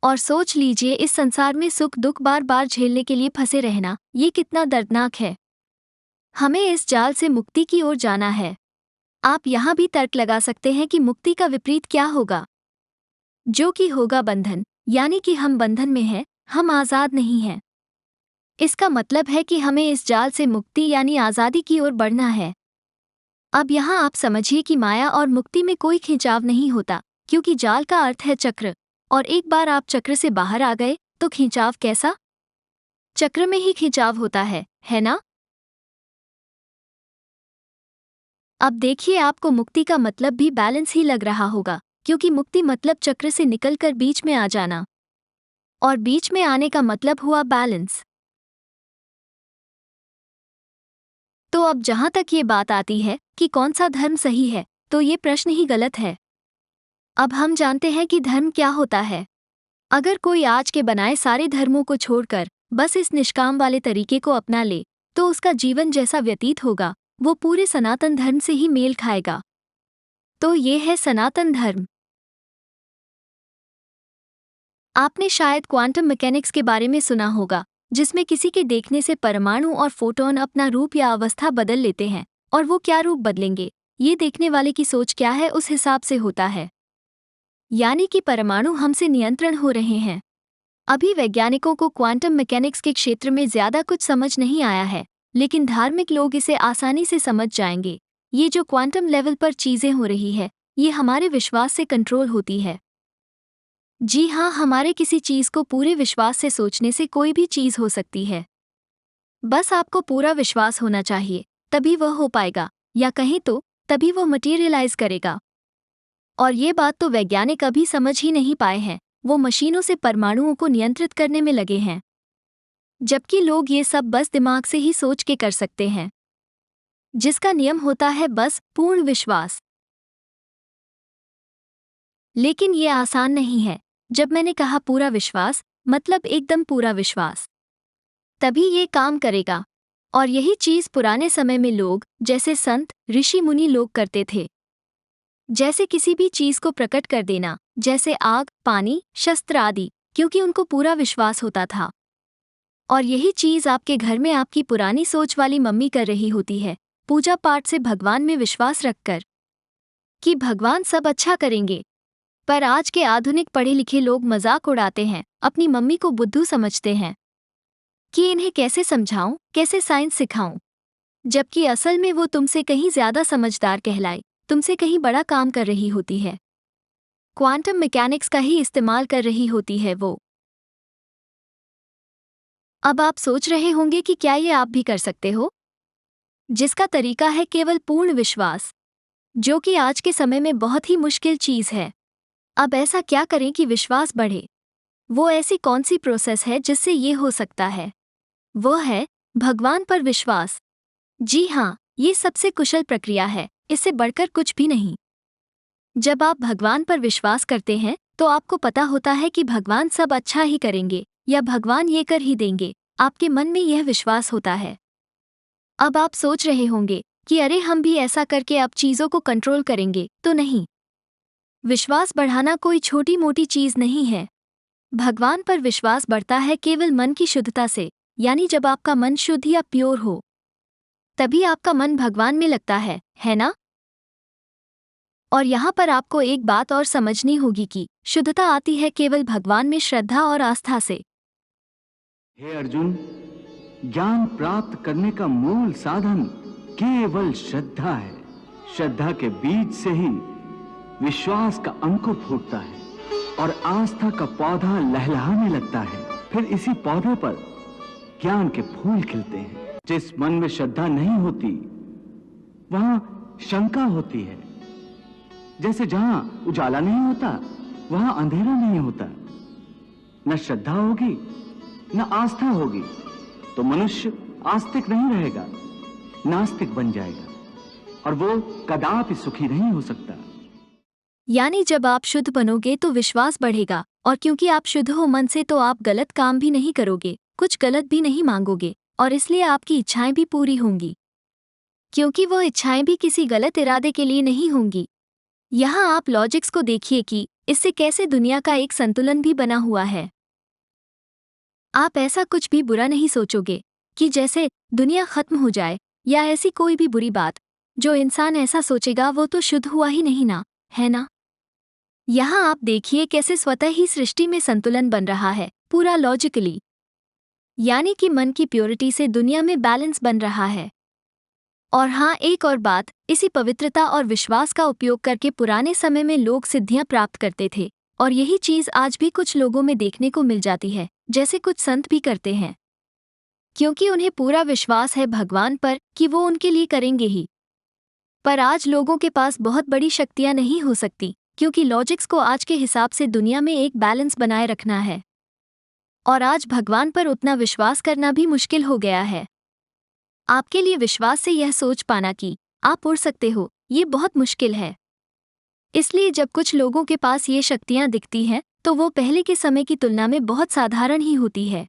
और सोच लीजिए, इस संसार में सुख दुख बार बार झेलने के लिए फंसे रहना, ये कितना दर्दनाक है। हमें इस जाल से मुक्ति की ओर जाना है। आप यहाँ भी तर्क लगा सकते हैं कि मुक्ति का विपरीत क्या होगा, जो कि होगा बंधन, यानी कि हम बंधन में हैं, हम आज़ाद नहीं हैं। इसका मतलब है कि हमें इस जाल से मुक्ति यानी आज़ादी की ओर बढ़ना है। अब यहाँ आप समझिए कि माया और मुक्ति में कोई खिंचाव नहीं होता, क्योंकि जाल का अर्थ है चक्र, और एक बार आप चक्र से बाहर आ गए तो खिंचाव कैसा? चक्र में ही खिंचाव होता है ना? अब देखिए, आपको मुक्ति का मतलब भी बैलेंस ही लग रहा होगा, क्योंकि मुक्ति मतलब चक्र से निकलकर बीच में आ जाना, और बीच में आने का मतलब हुआ बैलेंस। तो अब जहां तक ये बात आती है कि कौन सा धर्म सही है, तो ये प्रश्न ही गलत है। अब हम जानते हैं कि धर्म क्या होता है। अगर कोई आज के बनाए सारे धर्मों को छोड़कर बस इस निष्काम वाले तरीके को अपना ले, तो उसका जीवन जैसा व्यतीत होगा, वो पूरे सनातन धर्म से ही मेल खाएगा। तो ये है सनातन धर्म। आपने शायद क्वांटम मैकेनिक्स के बारे में सुना होगा, जिसमें किसी के देखने से परमाणु और फोटोन अपना रूप या अवस्था बदल लेते हैं, और वो क्या रूप बदलेंगे, ये देखने वाले की सोच क्या है उस हिसाब से होता है। यानी कि परमाणु हमसे नियंत्रण हो रहे हैं। अभी वैज्ञानिकों को क्वांटम मैकेनिक्स के क्षेत्र में ज्यादा कुछ समझ नहीं आया है, लेकिन धार्मिक लोग इसे आसानी से समझ जाएंगे। ये जो क्वांटम लेवल पर चीजें हो रही है, ये हमारे विश्वास से कंट्रोल होती है। जी हाँ, हमारे किसी चीज को पूरे विश्वास से सोचने से कोई भी चीज हो सकती है। बस आपको पूरा विश्वास होना चाहिए, तभी वह हो पाएगा, या कहीं तो तभी वो मटेरियलाइज करेगा। और ये बात तो वैज्ञानिक अभी समझ ही नहीं पाए हैं, वो मशीनों से परमाणुओं को नियंत्रित करने में लगे हैं, जबकि लोग ये सब बस दिमाग से ही सोच के कर सकते हैं, जिसका नियम होता है बस पूर्ण विश्वास। लेकिन ये आसान नहीं है। जब मैंने कहा पूरा विश्वास, मतलब एकदम पूरा विश्वास, तभी ये काम करेगा। और यही चीज पुराने समय में लोग, जैसे संत ऋषि मुनि लोग करते थे। जैसे किसी भी चीज को प्रकट कर देना, जैसे आग, पानी, शस्त्र आदि, क्योंकि उनको पूरा विश्वास होता था। और यही चीज आपके घर में आपकी पुरानी सोच वाली मम्मी कर रही होती है, पूजा पाठ से भगवान में विश्वास रखकर कि भगवान सब अच्छा करेंगे। पर आज के आधुनिक पढ़े लिखे लोग मजाक उड़ाते हैं, अपनी मम्मी को बुद्धू समझते हैं कि इन्हें कैसे समझाऊं, कैसे साइंस सिखाऊं, जबकि असल में वो तुमसे कहीं ज्यादा समझदार कहलाए, तुमसे कहीं बड़ा काम कर रही होती है। क्वांटम मैकेनिक्स का ही इस्तेमाल कर रही होती है वो। अब आप सोच रहे होंगे कि क्या ये आप भी कर सकते हो, जिसका तरीका है केवल पूर्ण विश्वास, जो कि आज के समय में बहुत ही मुश्किल चीज है। अब ऐसा क्या करें कि विश्वास बढ़े? वो ऐसी कौन सी प्रोसेस है जिससे ये हो सकता है? वो है भगवान पर विश्वास। जी हाँ, ये सबसे कुशल प्रक्रिया है, इससे बढ़कर कुछ भी नहीं। जब आप भगवान पर विश्वास करते हैं, तो आपको पता होता है कि भगवान सब अच्छा ही करेंगे, या भगवान ये कर ही देंगे। आपके मन में यह विश्वास होता है। अब आप सोच रहे होंगे कि अरे हम भी ऐसा करके अब चीजों को कंट्रोल करेंगे, तो नहीं। विश्वास बढ़ाना कोई छोटी मोटी चीज नहीं है। भगवान पर विश्वास बढ़ता है केवल मन की शुद्धता से, यानी जब आपका मन शुद्ध या प्योर हो, तभी आपका मन भगवान में लगता है ना? और यहाँ पर आपको एक बात और समझनी होगी कि शुद्धता आती है केवल भगवान में श्रद्धा और आस्था से। हे अर्जुन, ज्ञान प्राप्त करने का मूल साधन केवल श्रद्धा है। श्रद्धा के बीज से ही विश्वास का अंकुर फूटता है और आस्था का पौधा लहलहाने लगता है। फिर इसी पौधे पर ज्ञान के फूल खिलते हैं। जिस मन में श्रद्धा नहीं होती, वहां शंका होती है। जैसे जहां उजाला नहीं होता, वहां अंधेरा नहीं होता। न श्रद्धा होगी, न आस्था होगी तो मनुष्य आस्तिक नहीं रहेगा, नास्तिक बन जाएगा और वो कदापि सुखी नहीं हो सकता। यानी जब आप शुद्ध बनोगे तो विश्वास बढ़ेगा, और क्योंकि आप शुद्ध हो मन से तो आप गलत काम भी नहीं करोगे, कुछ गलत भी नहीं मांगोगे, और इसलिए आपकी इच्छाएं भी पूरी होंगी, क्योंकि वो इच्छाएं भी किसी गलत इरादे के लिए नहीं होंगी। यहाँ आप लॉजिक्स को देखिए कि इससे कैसे दुनिया का एक संतुलन भी बना हुआ है। आप ऐसा कुछ भी बुरा नहीं सोचोगे कि जैसे दुनिया खत्म हो जाए, या ऐसी कोई भी बुरी बात। जो इंसान ऐसा सोचेगा वो तो शुद्ध हुआ ही नहीं ना, है ना। यहाँ आप देखिए कैसे स्वतः ही सृष्टि में संतुलन बन रहा है, पूरा लॉजिकली, यानी कि मन की प्योरिटी से दुनिया में बैलेंस बन रहा है। और हाँ, एक और बात, इसी पवित्रता और विश्वास का उपयोग करके पुराने समय में लोग सिद्धियां प्राप्त करते थे, और यही चीज आज भी कुछ लोगों में देखने को मिल जाती है, जैसे कुछ संत भी करते हैं, क्योंकि उन्हें पूरा विश्वास है भगवान पर कि वो उनके लिए करेंगे ही। पर आज लोगों के पास बहुत बड़ी शक्तियां नहीं हो सकती, क्योंकि लॉजिक्स को आज के हिसाब से दुनिया में एक बैलेंस बनाए रखना है, और आज भगवान पर उतना विश्वास करना भी मुश्किल हो गया है। आपके लिए विश्वास से यह सोच पाना कि आप उड़ सकते हो, ये बहुत मुश्किल है। इसलिए जब कुछ लोगों के पास ये शक्तियां दिखती हैं तो वो पहले के समय की तुलना में बहुत साधारण ही होती है,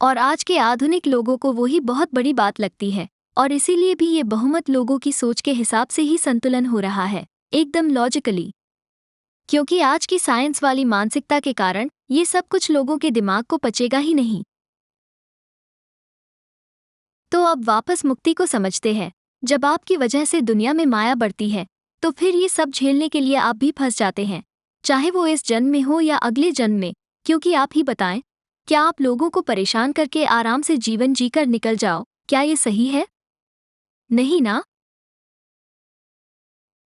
और आज के आधुनिक लोगों को वही बहुत बड़ी बात लगती है, और इसीलिए भी ये बहुमत लोगों की सोच के हिसाब से ही संतुलन हो रहा है, एकदम लॉजिकली, क्योंकि आज की साइंस वाली मानसिकता के कारण ये सब कुछ लोगों के दिमाग को पचेगा ही नहीं। तो अब वापस मुक्ति को समझते हैं। जब आपकी वजह से दुनिया में माया बढ़ती है तो फिर ये सब झेलने के लिए आप भी फंस जाते हैं, चाहे वो इस जन्म में हो या अगले जन्म में, क्योंकि आप ही बताएं, क्या आप लोगों को परेशान करके आराम से जीवन जीकर निकल जाओ, क्या ये सही है? नहीं ना।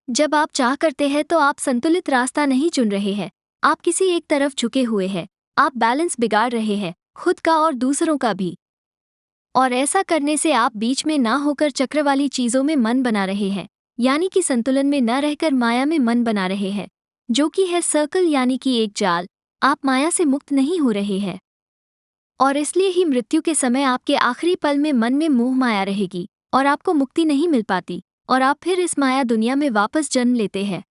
जब आप चाह करते हैं तो आप संतुलित रास्ता नहीं चुन रहे हैं, आप किसी एक तरफ झुके हुए हैं, आप बैलेंस बिगाड़ रहे हैं, खुद का और दूसरों का भी। और ऐसा करने से आप बीच में ना होकर चक्र वाली चीजों में मन बना रहे हैं, यानी कि संतुलन में न रहकर माया में मन बना रहे हैं, जो कि है सर्कल, यानी कि एक जाल। आप माया से मुक्त नहीं हो रहे हैं, और इसलिए ही मृत्यु के समय आपके आखिरी पल में मन में मोह माया रहेगी और आपको मुक्ति नहीं मिल पाती, और आप फिर इस माया दुनिया में वापस जन्म लेते हैं,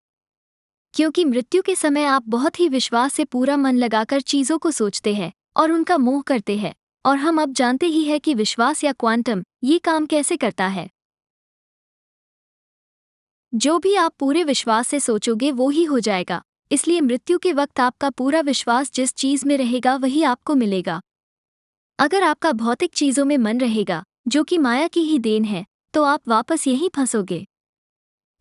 क्योंकि मृत्यु के समय आप बहुत ही विश्वास से पूरा मन लगाकर चीजों को सोचते हैं और उनका मोह करते हैं। और हम अब जानते ही है कि विश्वास या क्वांटम ये काम कैसे करता है। जो भी आप पूरे विश्वास से सोचोगे वो ही हो जाएगा, इसलिए मृत्यु के वक्त आपका पूरा विश्वास जिस चीज में रहेगा वही आपको मिलेगा। अगर आपका भौतिक चीजों में मन रहेगा, जो कि माया की ही देन है, तो आप वापस यहीं फंसोगे।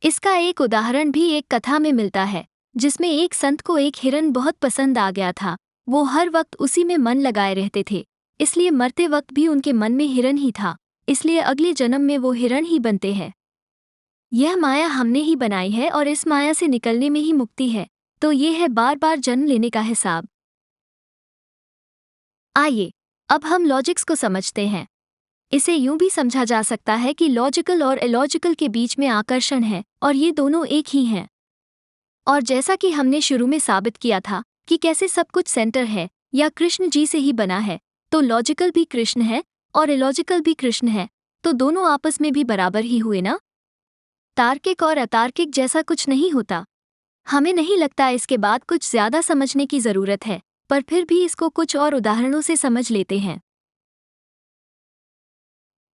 इसका एक उदाहरण भी एक कथा में मिलता है, जिसमें एक संत को एक हिरन बहुत पसंद आ गया था। वो हर वक्त उसी में मन लगाए रहते थे, इसलिए मरते वक्त भी उनके मन में हिरन ही था, इसलिए अगले जन्म में वो हिरन ही बनते हैं। यह माया हमने ही बनाई है और इस माया से निकलने में ही मुक्ति है, तो ये है बार बार जन्म लेने का हिसाब। आइए अब हम लॉजिक्स को समझते हैं। इसे यूं भी समझा जा सकता है कि लॉजिकल और इलॉजिकल के बीच में आकर्षण है, और ये दोनों एक ही हैं। और जैसा कि हमने शुरू में साबित किया था कि कैसे सब कुछ सेंटर है या कृष्ण जी से ही बना है, तो लॉजिकल भी कृष्ण है और इलॉजिकल भी कृष्ण है, तो दोनों आपस में भी बराबर ही हुए ना। तार्किक और अतार्किक जैसा कुछ नहीं होता। हमें नहीं लगता इसके बाद कुछ ज्यादा समझने की जरूरत है, पर फिर भी इसको कुछ और उदाहरणों से समझ लेते हैं।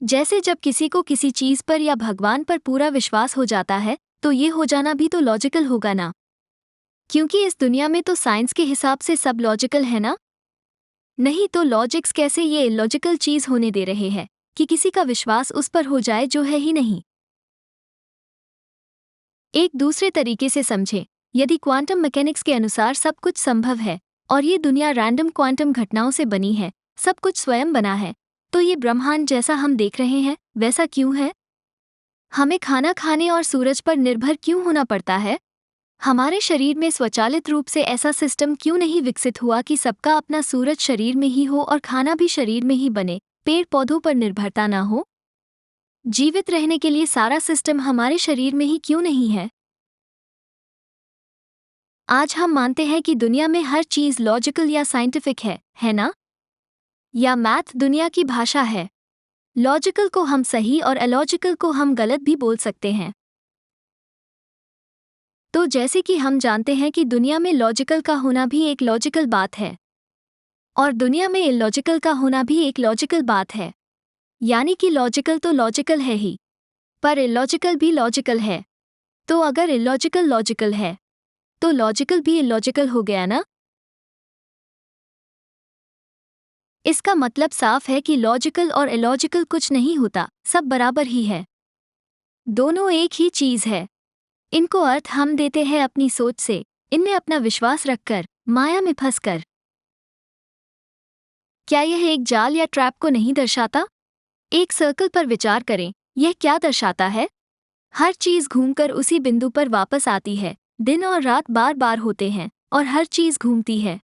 जैसे जब किसी को किसी चीज पर या भगवान पर पूरा विश्वास हो जाता है, तो ये हो जाना भी तो लॉजिकल होगा ना, क्योंकि इस दुनिया में तो साइंस के हिसाब से सब लॉजिकल है ना। नहीं तो लॉजिक्स कैसे ये इलॉजिकल चीज होने दे रहे हैं कि किसी का विश्वास उस पर हो जाए जो है ही नहीं। एक दूसरे तरीके से समझें, यदि क्वांटम मैकेनिक्स के अनुसार सब कुछ संभव है और ये दुनिया रैंडम क्वांटम घटनाओं से बनी है, सब कुछ स्वयं बना है, तो ये ब्रह्मांड जैसा हम देख रहे हैं वैसा क्यों है? हमें खाना खाने और सूरज पर निर्भर क्यों होना पड़ता है? हमारे शरीर में स्वचालित रूप से ऐसा सिस्टम क्यों नहीं विकसित हुआ कि सबका अपना सूरज शरीर में ही हो और खाना भी शरीर में ही बने, पेड़ पौधों पर निर्भरता ना हो? जीवित रहने के लिए सारा सिस्टम हमारे शरीर में ही क्यों नहीं है? आज हम मानते हैं कि दुनिया में हर चीज लॉजिकल या साइंटिफिक है ना? या मैथ दुनिया की भाषा है। लॉजिकल को हम सही और इलॉजिकल को हम गलत भी बोल सकते हैं। तो जैसे कि हम जानते हैं कि दुनिया में लॉजिकल का होना भी एक लॉजिकल बात है और दुनिया में इलॉजिकल का होना भी एक लॉजिकल बात है। यानी कि लॉजिकल तो लॉजिकल है ही, पर इलॉजिकल भी लॉजिकल है। तो अगर इलॉजिकल लॉजिकल है तो लॉजिकल भी इलॉजिकल हो गया ना। इसका मतलब साफ है कि लॉजिकल और इलॉजिकल कुछ नहीं होता, सब बराबर ही है। दोनों एक ही चीज है। इनको अर्थ हम देते हैं अपनी सोच से, इनमें अपना विश्वास रखकर, माया में फंसकर। क्या यह एक जाल या ट्रैप को नहीं दर्शाता? एक सर्कल पर विचार करें, यह क्या दर्शाता है? हर चीज घूमकर उसी बिंदु पर वापस आती है। दिन और रात बार बार होते हैं और हर चीज घूमती है।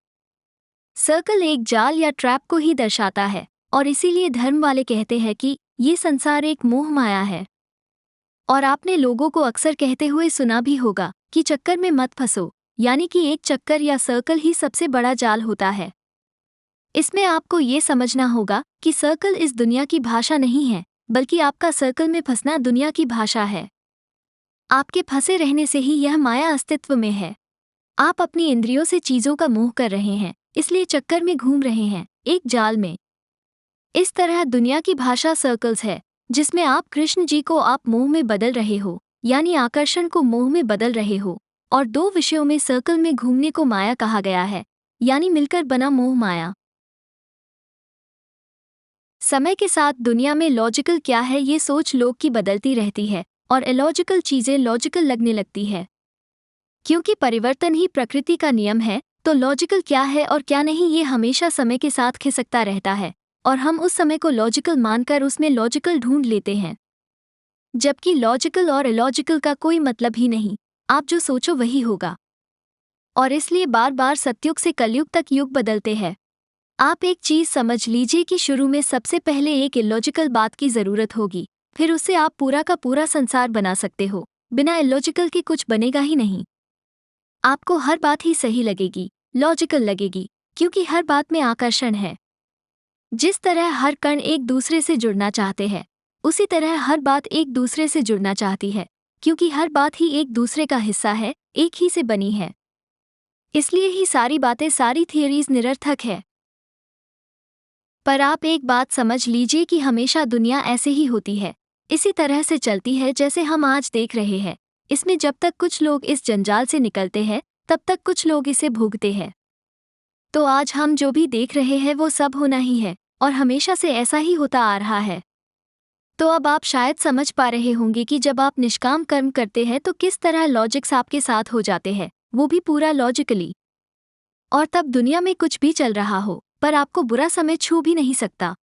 सर्कल एक जाल या ट्रैप को ही दर्शाता है और इसीलिए धर्म वाले कहते हैं कि ये संसार एक मोह माया है। और आपने लोगों को अक्सर कहते हुए सुना भी होगा कि चक्कर में मत फंसो, यानी कि एक चक्कर या सर्कल ही सबसे बड़ा जाल होता है। इसमें आपको ये समझना होगा कि सर्कल इस दुनिया की भाषा नहीं है, बल्कि आपका सर्कल में फंसना दुनिया की भाषा है। आपके फंसे रहने से ही यह माया अस्तित्व में है। आप अपनी इंद्रियों से चीजों का मोह कर रहे हैं, इसलिए चक्कर में घूम रहे हैं, एक जाल में। इस तरह दुनिया की भाषा सर्कल्स है, जिसमें आप कृष्ण जी को आप मोह में बदल रहे हो, यानी आकर्षण को मोह में बदल रहे हो। और दो विषयों में सर्कल में घूमने को माया कहा गया है, यानी मिलकर बना मोह माया। समय के साथ दुनिया में लॉजिकल क्या है ये सोच लोग की बदलती रहती है और इलॉजिकल चीजें लॉजिकल लगने लगती है। क्योंकि परिवर्तन ही प्रकृति का नियम है, तो लॉजिकल क्या है और क्या नहीं ये हमेशा समय के साथ खिसकता रहता है और हम उस समय को लॉजिकल मानकर उसमें लॉजिकल ढूंढ लेते हैं, जबकि लॉजिकल और इलॉजिकल का कोई मतलब ही नहीं। आप जो सोचो वही होगा। और इसलिए बार बार सतयुग से कलयुग तक युग बदलते हैं। आप एक चीज समझ लीजिए कि शुरू में सबसे पहले एक इलॉजिकल बात की जरूरत होगी, फिर उससे आप पूरा का पूरा संसार बना सकते हो। बिना इलॉजिकल के कुछ बनेगा ही नहीं। आपको हर बात ही सही लगेगी, लॉजिकल लगेगी, क्योंकि हर बात में आकर्षण है। जिस तरह हर कण एक दूसरे से जुड़ना चाहते हैं, उसी तरह हर बात एक दूसरे से जुड़ना चाहती है, क्योंकि हर बात ही एक दूसरे का हिस्सा है, एक ही से बनी है। इसलिए ही सारी बातें, सारी थियरीज निरर्थक है। पर आप एक बात समझ लीजिए कि हमेशा दुनिया ऐसे ही होती है, इसी तरह से चलती है जैसे हम आज देख रहे हैं। इसमें जब तक कुछ लोग इस जंजाल से निकलते हैं, तब तक कुछ लोग इसे भोगते हैं। तो आज हम जो भी देख रहे हैं वो सब होना ही है और हमेशा से ऐसा ही होता आ रहा है। तो अब आप शायद समझ पा रहे होंगे कि जब आप निष्काम कर्म करते हैं तो किस तरह लॉजिक्स आपके साथ हो जाते हैं, वो भी पूरा लॉजिकली। और तब दुनिया में कुछ भी चल रहा हो, पर आपको बुरा समय छू भी नहीं सकता।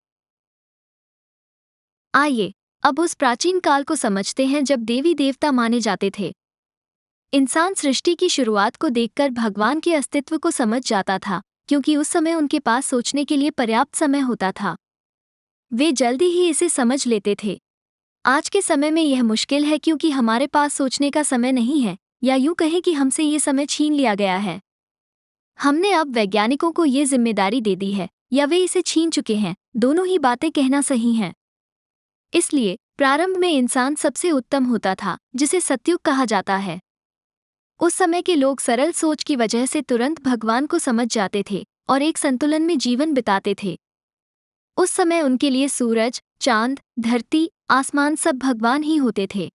आइए अब उस प्राचीन काल को समझते हैं जब देवी देवता माने जाते थे। इंसान सृष्टि की शुरुआत को देखकर भगवान के अस्तित्व को समझ जाता था, क्योंकि उस समय उनके पास सोचने के लिए पर्याप्त समय होता था। वे जल्दी ही इसे समझ लेते थे। आज के समय में यह मुश्किल है क्योंकि हमारे पास सोचने का समय नहीं है, या यूं कहें कि हमसे ये समय छीन लिया गया है। हमने अब वैज्ञानिकों को ये जिम्मेदारी दे दी है, या वे इसे छीन चुके हैं, दोनों ही बातें कहना सही हैं। इसलिए प्रारंभ में इंसान सबसे उत्तम होता था, जिसे सतयुग कहा जाता है। उस समय के लोग सरल सोच की वजह से तुरंत भगवान को समझ जाते थे और एक संतुलन में जीवन बिताते थे। उस समय उनके लिए सूरज, चांद, धरती, आसमान सब भगवान ही होते थे।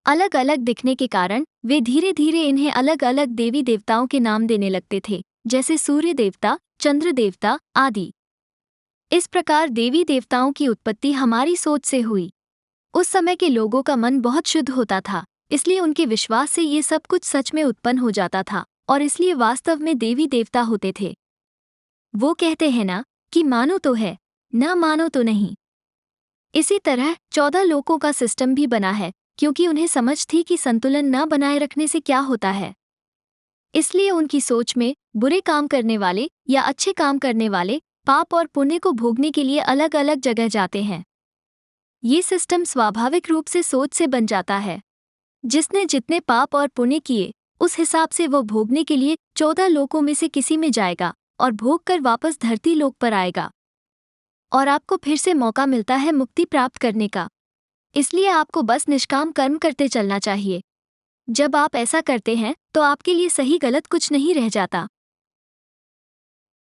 अलग अलग दिखने के कारण वे धीरे धीरे इन्हें अलग अलग देवी देवताओं के नाम देने लगते थे, जैसे सूर्य देवता, चंद्र देवता आदि। इस प्रकार देवी देवताओं की उत्पत्ति हमारी सोच से हुई। उस समय के लोगों का मन बहुत शुद्ध होता था, इसलिए उनके विश्वास से ये सब कुछ सच में उत्पन्न हो जाता था और इसलिए वास्तव में देवी देवता होते थे। वो कहते हैं ना कि मानो तो है, ना मानो तो नहीं। इसी तरह 14 लोकों का सिस्टम भी बना है, क्योंकि उन्हें समझ थी कि संतुलन न बनाए रखने से क्या होता है। इसलिए उनकी सोच में बुरे काम करने वाले या अच्छे काम करने वाले पाप और पुण्य को भोगने के लिए अलग अलग जगह जाते हैं। ये सिस्टम स्वाभाविक रूप से सोच से बन जाता है। जिसने जितने पाप और पुण्य किए, उस हिसाब से वो भोगने के लिए 14 लोकों में से किसी में जाएगा और भोग कर वापस धरती लोक पर आएगा और आपको फिर से मौका मिलता है मुक्ति प्राप्त करने का। इसलिए आपको बस निष्काम कर्म करते चलना चाहिए। जब आप ऐसा करते हैं तो आपके लिए सही गलत कुछ नहीं रह जाता।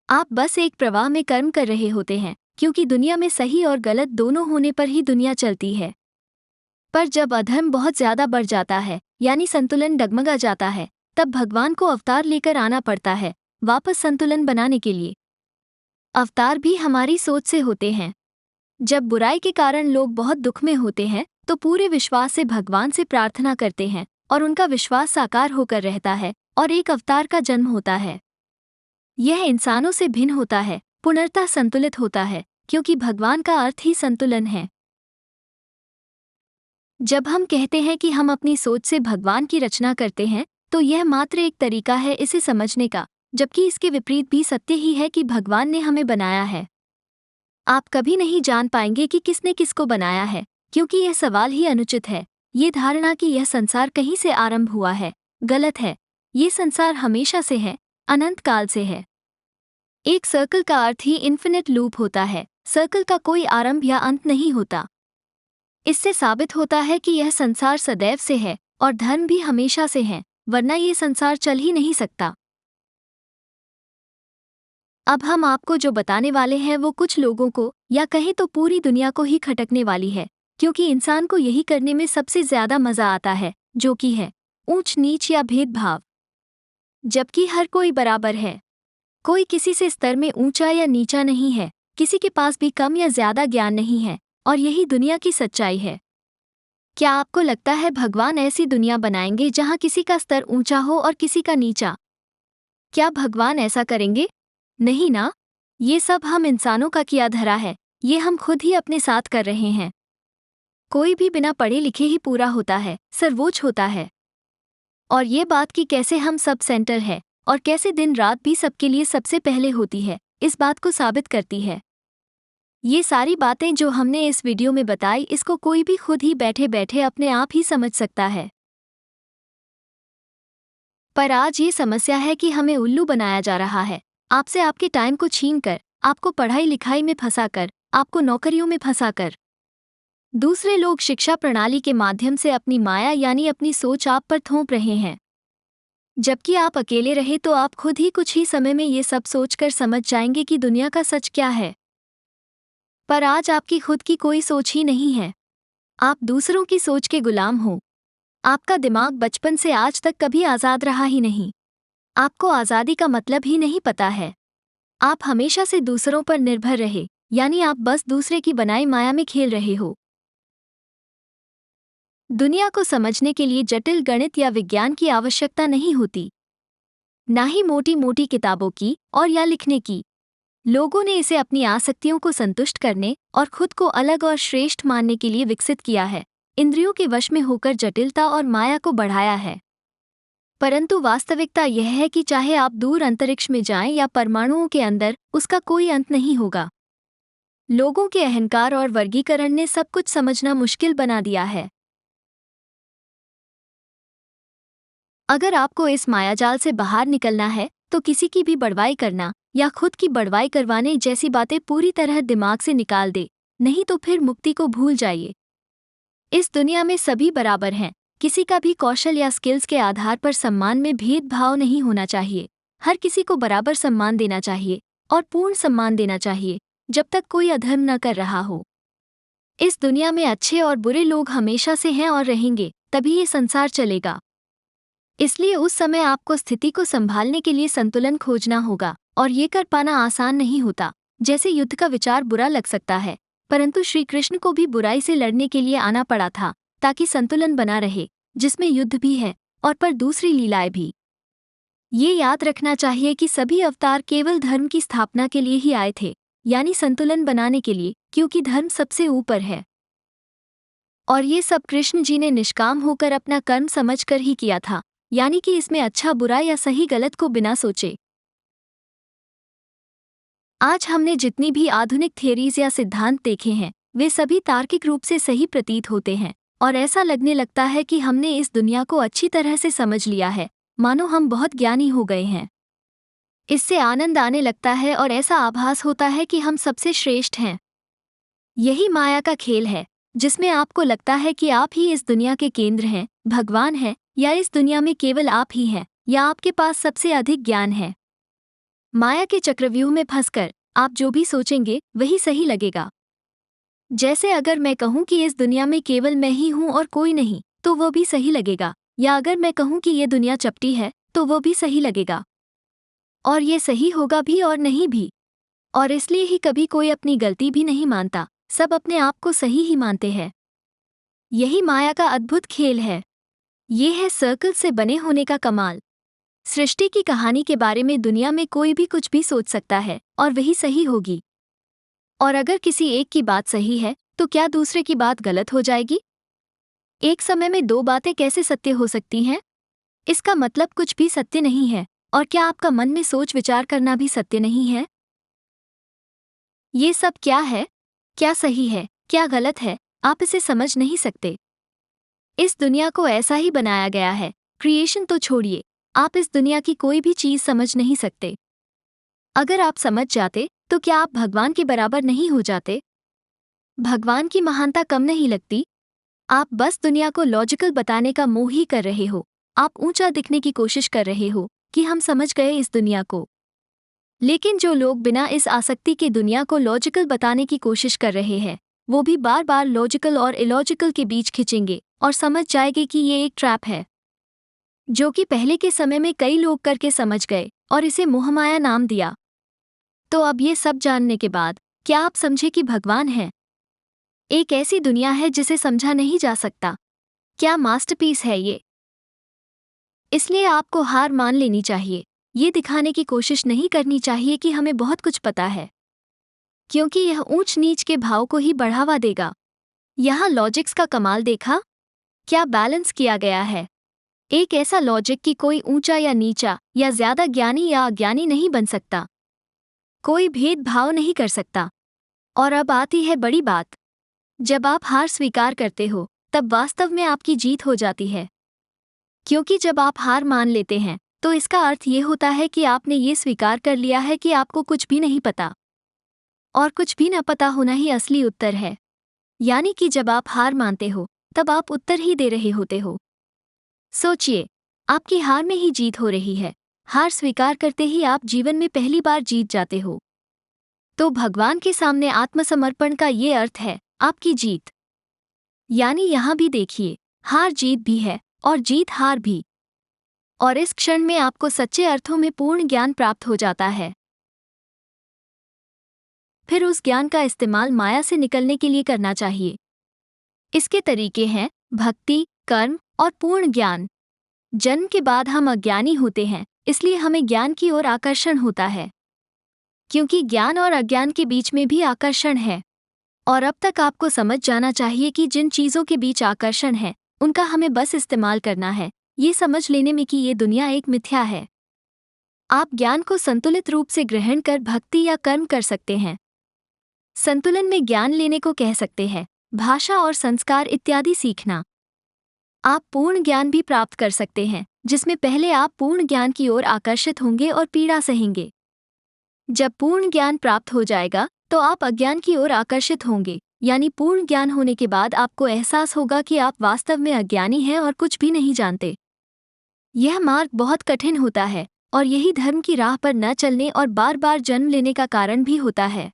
आप बस एक प्रवाह में कर्म कर रहे होते हैं, क्योंकि दुनिया में सही और गलत दोनों होने पर ही दुनिया चलती है। पर जब अधर्म बहुत ज्यादा बढ़ जाता है, यानी संतुलन डगमगा जाता है, तब भगवान को अवतार लेकर आना पड़ता है वापस संतुलन बनाने के लिए। अवतार भी हमारी सोच से होते हैं। जब बुराई के कारण लोग बहुत दुख में होते हैं तो पूरे विश्वास से भगवान से प्रार्थना करते हैं और उनका विश्वास साकार होकर रहता है और एक अवतार का जन्म होता है। यह इंसानों से भिन्न होता है, पूर्णतः संतुलित होता है, क्योंकि भगवान का अर्थ ही संतुलन है। जब हम कहते हैं कि हम अपनी सोच से भगवान की रचना करते हैं तो यह मात्र एक तरीका है इसे समझने का, जबकि इसके विपरीत भी सत्य ही है कि भगवान ने हमें बनाया है। आप कभी नहीं जान पाएंगे कि किसने किसको बनाया है, क्योंकि यह सवाल ही अनुचित है। ये धारणा कि यह संसार कहीं से आरंभ हुआ है गलत है। ये संसार हमेशा से है, अनंत काल से है। एक सर्कल का अर्थ ही इन्फिनिट लूप होता है। सर्कल का कोई आरंभ या अंत नहीं होता। इससे साबित होता है कि यह संसार सदैव से है और धर्म भी हमेशा से है, वरना ये संसार चल ही नहीं सकता। अब हम आपको जो बताने वाले हैं वो कुछ लोगों को या कहें तो पूरी दुनिया को ही खटकने वाली है, क्योंकि इंसान को यही करने में सबसे ज्यादा मजा आता है, जो कि है ऊंच नीच या भेदभाव। जबकि हर कोई बराबर है, कोई किसी से स्तर में ऊंचा या नीचा नहीं है, किसी के पास भी कम या ज्यादा ज्ञान नहीं है, और यही दुनिया की सच्चाई है। क्या आपको लगता है भगवान ऐसी दुनिया बनाएंगे जहां किसी का स्तर ऊंचा हो और किसी का नीचा? क्या भगवान ऐसा करेंगे? नहीं ना। ये सब हम इंसानों का किया धरा है, ये हम खुद ही अपने साथ कर रहे हैं। कोई भी बिना पढ़े लिखे ही पूरा होता है, सर्वोच्च होता है। और ये बात कि कैसे हम सब सेंटर है और कैसे दिन रात भी सबके लिए सबसे पहले होती है, इस बात को साबित करती है। ये सारी बातें जो हमने इस वीडियो में बताई, इसको कोई भी खुद ही बैठे बैठे अपने आप ही समझ सकता है। पर आज ये समस्या है कि हमें उल्लू बनाया जा रहा है, आपसे आपके टाइम को छीनकर, आपको पढ़ाई लिखाई में फंसाकर, आपको नौकरियों में फंसाकर। दूसरे लोग शिक्षा प्रणाली के माध्यम से अपनी माया यानी अपनी सोच आप पर थोप रहे हैं। जबकि आप अकेले रहे तो आप खुद ही कुछ ही समय में ये सब सोचकर समझ जाएंगे कि दुनिया का सच क्या है। पर आज आपकी खुद की कोई सोच ही नहीं है, आप दूसरों की सोच के गुलाम हो। आपका दिमाग बचपन से आज तक कभी आज़ाद रहा ही नहीं। आपको आज़ादी का मतलब ही नहीं पता है। आप हमेशा से दूसरों पर निर्भर रहे, यानी आप बस दूसरे की बनाई माया में खेल रहे हो। दुनिया को समझने के लिए जटिल गणित या विज्ञान की आवश्यकता नहीं होती, ना ही मोटी मोटी किताबों की और या लिखने की। लोगों ने इसे अपनी आसक्तियों को संतुष्ट करने और खुद को अलग और श्रेष्ठ मानने के लिए विकसित किया है, इंद्रियों के वश में होकर जटिलता और माया को बढ़ाया है। परंतु वास्तविकता यह है कि चाहे आप दूर अंतरिक्ष में जाएं या परमाणुओं के अंदर, उसका कोई अंत नहीं होगा। लोगों के अहंकार और वर्गीकरण ने सब कुछ समझना मुश्किल बना दिया है। अगर आपको इस मायाजाल से बाहर निकलना है तो किसी की भी बड़वाई करना या खुद की बड़वाई करवाने जैसी बातें पूरी तरह दिमाग से निकाल दे, नहीं तो फिर मुक्ति को भूल जाइए। इस दुनिया में सभी बराबर हैं, किसी का भी कौशल या स्किल्स के आधार पर सम्मान में भेदभाव नहीं होना चाहिए। हर किसी को बराबर सम्मान देना चाहिए और पूर्ण सम्मान देना चाहिए, जब तक कोई अधर्म न कर रहा हो। इस दुनिया में अच्छे और बुरे लोग हमेशा से हैं और रहेंगे, तभी ये संसार चलेगा। इसलिए उस समय आपको स्थिति को संभालने के लिए संतुलन खोजना होगा, और ये कर पाना आसान नहीं होता। जैसे युद्ध का विचार बुरा लग सकता है, परंतु श्री कृष्ण को भी बुराई से लड़ने के लिए आना पड़ा था, ताकि संतुलन बना रहे, जिसमें युद्ध भी है और पर दूसरी लीलाएं भी। ये याद रखना चाहिए कि सभी अवतार केवल धर्म की स्थापना के लिए ही आए थे, यानी संतुलन बनाने के लिए, क्योंकि धर्म सबसे ऊपर है। और ये सब कृष्ण जी ने निष्काम होकर अपना कर्म समझकर ही किया था, यानी कि इसमें अच्छा बुरा या सही गलत को बिना सोचे। आज हमने जितनी भी आधुनिक थियरीज या सिद्धांत देखे हैं, वे सभी तार्किक रूप से सही प्रतीत होते हैं, और ऐसा लगने लगता है कि हमने इस दुनिया को अच्छी तरह से समझ लिया है, मानो हम बहुत ज्ञानी हो गए हैं। इससे आनंद आने लगता है और ऐसा आभास होता है कि हम सबसे श्रेष्ठ हैं। यही माया का खेल है, जिसमें आपको लगता है कि आप ही इस दुनिया के केंद्र हैं, भगवान हैं, या इस दुनिया में केवल आप ही हैं, या आपके पास सबसे अधिक ज्ञान है। माया के चक्रव्यूह में फंसकर आप जो भी सोचेंगे वही सही लगेगा। जैसे अगर मैं कहूँ कि इस दुनिया में केवल मैं ही हूँ और कोई नहीं, तो वो भी सही लगेगा, या अगर मैं कहूँ कि ये दुनिया चपटी है, तो वो भी सही लगेगा। और ये सही होगा भी और नहीं भी। और इसलिए ही कभी कोई अपनी गलती भी नहीं मानता, सब अपने आप को सही ही मानते हैं। यही माया का अद्भुत खेल है। ये है सर्कल से बने होने का कमाल। सृष्टि की कहानी के बारे में दुनिया में कोई भी कुछ भी सोच सकता है और वही सही होगी। और अगर किसी एक की बात सही है तो क्या दूसरे की बात गलत हो जाएगी? एक समय में दो बातें कैसे सत्य हो सकती हैं? इसका मतलब कुछ भी सत्य नहीं है। और क्या आपका मन में सोच विचार करना भी सत्य नहीं है? ये सब क्या है? क्या सही है, क्या गलत है, आप इसे समझ नहीं सकते। इस दुनिया को ऐसा ही बनाया गया है। क्रिएशन तो छोड़िए, आप इस दुनिया की कोई भी चीज समझ नहीं सकते। अगर आप समझ जाते तो क्या आप भगवान के बराबर नहीं हो जाते? भगवान की महानता कम नहीं लगती? आप बस दुनिया को लॉजिकल बताने का मोह ही कर रहे हो। आप ऊंचा दिखने की कोशिश कर रहे हो कि हम समझ गए इस दुनिया को। लेकिन जो लोग बिना इस आसक्ति के दुनिया को लॉजिकल बताने की कोशिश कर रहे हैं, वो भी बार बार लॉजिकल और इलॉजिकल के बीच खिंचेंगे और समझ जाएंगे कि ये एक ट्रैप है, जो कि पहले के समय में कई लोग करके समझ गए और इसे मोहमाया नाम दिया। तो अब ये सब जानने के बाद क्या आप समझे कि भगवान है? एक ऐसी दुनिया है जिसे समझा नहीं जा सकता। क्या मास्टरपीस है ये? इसलिए आपको हार मान लेनी चाहिए। ये दिखाने की कोशिश नहीं करनी चाहिए कि हमें बहुत कुछ पता है, क्योंकि यह ऊंच नीच के भाव को ही बढ़ावा देगा। यहाँ लॉजिक्स का कमाल देखा? क्या बैलेंस किया गया है। एक ऐसा लॉजिक कि कोई ऊंचा या नीचा या ज्यादा ज्ञानी या अज्ञानी नहीं बन सकता, कोई भेदभाव नहीं कर सकता। और अब आती है बड़ी बात। जब आप हार स्वीकार करते हो तब वास्तव में आपकी जीत हो जाती है, क्योंकि जब आप हार मान लेते हैं तो इसका अर्थ ये होता है कि आपने ये स्वीकार कर लिया है कि आपको कुछ भी नहीं पता, और कुछ भी न पता होना ही असली उत्तर है। यानी कि जब आप हार मानते हो तब आप उत्तर ही दे रहे होते हो। सोचिए, आपकी हार में ही जीत हो रही है। हार स्वीकार करते ही आप जीवन में पहली बार जीत जाते हो। तो भगवान के सामने आत्मसमर्पण का ये अर्थ है आपकी जीत। यानी यहाँ भी देखिए, हार जीत भी है और जीत हार भी। और इस क्षण में आपको सच्चे अर्थों में पूर्ण ज्ञान प्राप्त हो जाता है। फिर उस ज्ञान का इस्तेमाल माया से निकलने के लिए करना चाहिए। इसके तरीके हैं भक्ति, कर्म और पूर्ण ज्ञान। जन्म के बाद हम अज्ञानी होते हैं, इसलिए हमें ज्ञान की ओर आकर्षण होता है, क्योंकि ज्ञान और अज्ञान के बीच में भी आकर्षण है। और अब तक आपको समझ जाना चाहिए कि जिन चीज़ों के बीच आकर्षण है उनका हमें बस इस्तेमाल करना है, ये समझ लेने में कि ये दुनिया एक मिथ्या है। आप ज्ञान को संतुलित रूप से ग्रहण कर भक्ति या कर्म कर सकते हैं। संतुलन में ज्ञान लेने को कह सकते हैं भाषा और संस्कार इत्यादि सीखना। आप पूर्ण ज्ञान भी प्राप्त कर सकते हैं, जिसमें पहले आप पूर्ण ज्ञान की ओर आकर्षित होंगे और पीड़ा सहेंगे। जब पूर्ण ज्ञान प्राप्त हो जाएगा तो आप अज्ञान की ओर आकर्षित होंगे। यानी पूर्ण ज्ञान होने के बाद आपको एहसास होगा कि आप वास्तव में अज्ञानी हैं और कुछ भी नहीं जानते। यह मार्ग बहुत कठिन होता है और यही धर्म की राह पर न चलने और बार बार जन्म लेने का कारण भी होता है।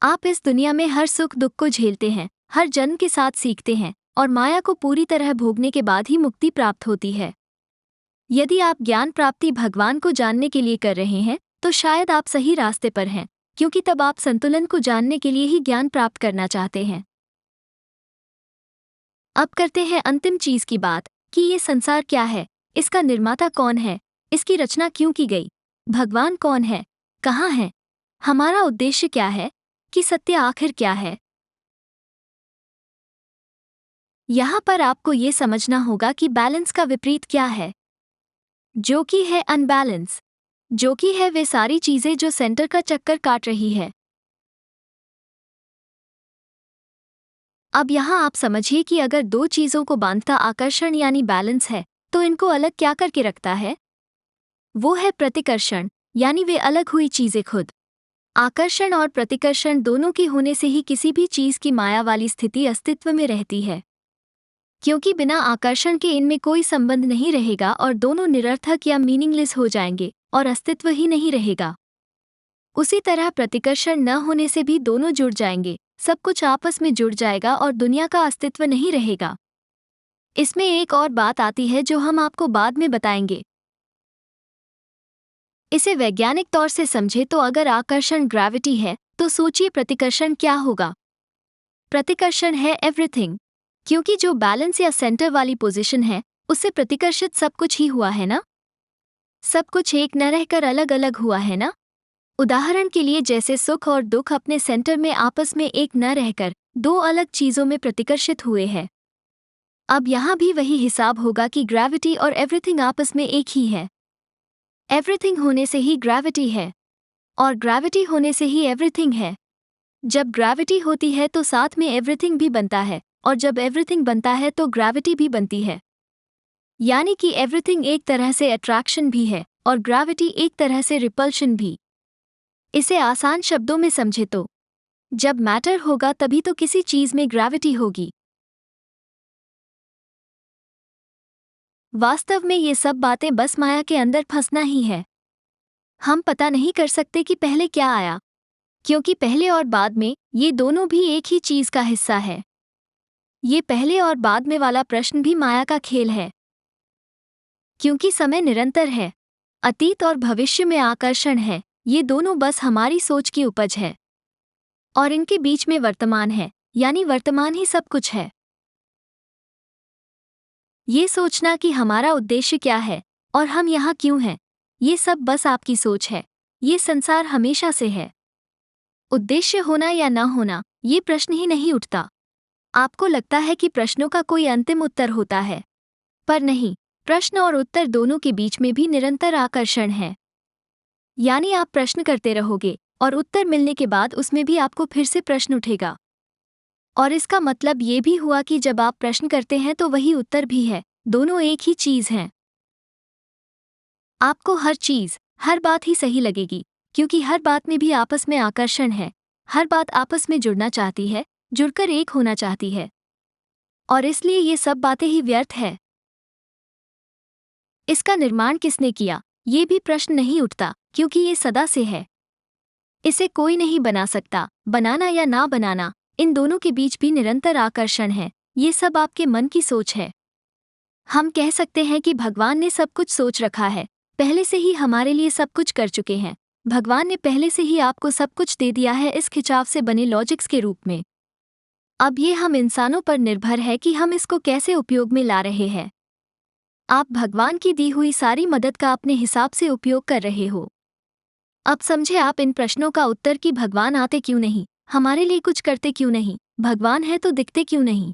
आप इस दुनिया में हर सुख दुख को झेलते हैं, हर जन्म के साथ सीखते हैं और माया को पूरी तरह भोगने के बाद ही मुक्ति प्राप्त होती है। यदि आप ज्ञान प्राप्ति भगवान को जानने के लिए कर रहे हैं तो शायद आप सही रास्ते पर हैं, क्योंकि तब आप संतुलन को जानने के लिए ही ज्ञान प्राप्त करना चाहते हैं। अब करते हैं अंतिम चीज की बात कि ये संसार क्या है, इसका निर्माता कौन है, इसकी रचना क्यों की गई, भगवान कौन है, कहाँ है, हमारा उद्देश्य क्या है, कि सत्य आखिर क्या है। यहाँ पर आपको ये समझना होगा कि बैलेंस का विपरीत क्या है, जो कि है अनबैलेंस, जो कि है वे सारी चीजें जो सेंटर का चक्कर काट रही है। अब यहाँ आप समझिए कि अगर दो चीजों को बांधता आकर्षण यानी बैलेंस है तो इनको अलग क्या करके रखता है? वो है प्रतिकर्षण यानी वे अलग हुई चीजें खुद। आकर्षण और प्रतिकर्षण दोनों के होने से ही किसी भी चीज की माया वाली स्थिति अस्तित्व में रहती है, क्योंकि बिना आकर्षण के इनमें कोई संबंध नहीं रहेगा और दोनों निरर्थक या मीनिंगलेस हो जाएंगे और अस्तित्व ही नहीं रहेगा। उसी तरह प्रतिकर्षण न होने से भी दोनों जुड़ जाएंगे, सब कुछ आपस में जुड़ जाएगा और दुनिया का अस्तित्व नहीं रहेगा। इसमें एक और बात आती है जो हम आपको बाद में बताएंगे। इसे वैज्ञानिक तौर से समझे तो अगर आकर्षण ग्रेविटी है तो सोचिए प्रतिकर्षण क्या होगा। प्रतिकर्षण है एवरीथिंग, क्योंकि जो बैलेंस या सेंटर वाली पोजीशन है उससे प्रतिकर्षित सब कुछ ही हुआ है ना। सब कुछ एक न रहकर अलग अलग हुआ है ना। उदाहरण के लिए जैसे सुख और दुख अपने सेंटर में आपस में एक न रहकर दो अलग चीजों में प्रतिकर्षित हुए हैं। अब यहाँ भी वही हिसाब होगा कि ग्रेविटी और एवरीथिंग आपस में एक ही है। एवरीथिंग होने से ही ग्रेविटी है और ग्रेविटी होने से ही एवरीथिंग है। जब ग्रेविटी होती है तो साथ में एवरीथिंग भी बनता है और जब एवरीथिंग बनता है तो ग्रेविटी भी बनती है। यानी कि एवरीथिंग एक तरह से अट्रैक्शन भी है और ग्रेविटी एक तरह से रिपल्शन भी। इसे आसान शब्दों में समझे तो जब मैटर होगा तभी तो किसी चीज में ग्रेविटी होगी। वास्तव में ये सब बातें बस माया के अंदर फंसना ही है। हम पता नहीं कर सकते कि पहले क्या आया, क्योंकि पहले और बाद में ये दोनों भी एक ही चीज का हिस्सा है। ये पहले और बाद में वाला प्रश्न भी माया का खेल है, क्योंकि समय निरंतर है। अतीत और भविष्य में आकर्षण है, ये दोनों बस हमारी सोच की उपज है और इनके बीच में वर्तमान है, यानी वर्तमान ही सब कुछ है। ये सोचना कि हमारा उद्देश्य क्या है और हम यहाँ क्यों हैं, ये सब बस आपकी सोच है। ये संसार हमेशा से है। उद्देश्य होना या न होना ये प्रश्न ही नहीं उठता। आपको लगता है कि प्रश्नों का कोई अंतिम उत्तर होता है, पर नहीं, प्रश्न और उत्तर दोनों के बीच में भी निरंतर आकर्षण है। यानी आप प्रश्न करते रहोगे और उत्तर मिलने के बाद उसमें भी आपको फिर से प्रश्न उठेगा। और इसका मतलब ये भी हुआ कि जब आप प्रश्न करते हैं तो वही उत्तर भी है, दोनों एक ही चीज हैं। आपको हर चीज, हर बात ही सही लगेगी, क्योंकि हर बात में भी आपस में आकर्षण है। हर बात आपस में जुड़ना चाहती है, जुड़कर एक होना चाहती है, और इसलिए ये सब बातें ही व्यर्थ है। इसका निर्माण किसने किया, ये भी प्रश्न नहीं उठता, क्योंकि ये सदा से है। इसे कोई नहीं बना सकता। बनाना या ना बनाना, इन दोनों के बीच भी निरंतर आकर्षण है। ये सब आपके मन की सोच है। हम कह सकते हैं कि भगवान ने सब कुछ सोच रखा है, पहले से ही हमारे लिए सब कुछ कर चुके हैं। भगवान ने पहले से ही आपको सब कुछ दे दिया है इस खिंचाव से बने लॉजिक्स के रूप में। अब ये हम इंसानों पर निर्भर है कि हम इसको कैसे उपयोग में ला रहे हैं। आप भगवान की दी हुई सारी मदद का अपने हिसाब से उपयोग कर रहे हो। अब समझे आप इन प्रश्नों का उत्तर कि भगवान आते क्यों नहीं, हमारे लिए कुछ करते क्यों नहीं, भगवान है तो दिखते क्यों नहीं।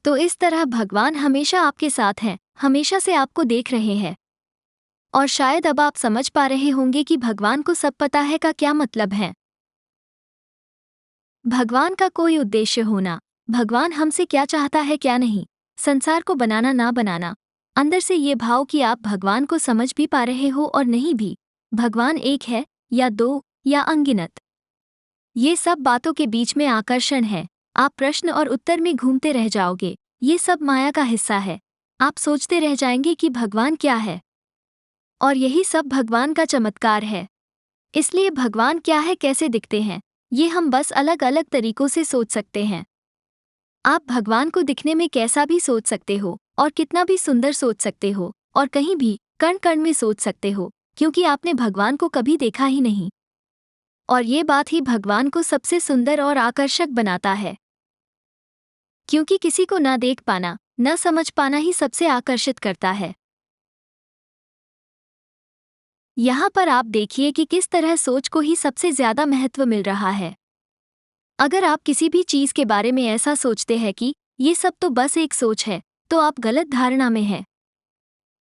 तो इस तरह भगवान हमेशा आपके साथ हैं, हमेशा से आपको देख रहे हैं। और शायद अब आप समझ पा रहे होंगे कि भगवान को सब पता है का क्या मतलब है। भगवान का कोई उद्देश्य होना, भगवान हमसे क्या चाहता है क्या नहीं, संसार को बनाना ना बनाना, अंदर से ये भाव कि आप भगवान को समझ भी पा रहे हो और नहीं भी, भगवान एक है या दो या अनगिनत, ये सब बातों के बीच में आकर्षण है। आप प्रश्न और उत्तर में घूमते रह जाओगे। ये सब माया का हिस्सा है। आप सोचते रह जाएंगे कि भगवान क्या है, और यही सब भगवान का चमत्कार है। इसलिए भगवान क्या है, कैसे दिखते हैं, ये हम बस अलग अलग तरीकों से सोच सकते हैं। आप भगवान को दिखने में कैसा भी सोच सकते हो और कितना भी सुंदर सोच सकते हो और कहीं भी कण कण में सोच सकते हो, क्योंकि आपने भगवान को कभी देखा ही नहीं। और ये बात ही भगवान को सबसे सुंदर और आकर्षक बनाता है, क्योंकि किसी को ना देख पाना, न समझ पाना ही सबसे आकर्षित करता है। यहाँ पर आप देखिए कि किस तरह सोच को ही सबसे ज्यादा महत्व मिल रहा है। अगर आप किसी भी चीज के बारे में ऐसा सोचते हैं कि ये सब तो बस एक सोच है, तो आप गलत धारणा में हैं।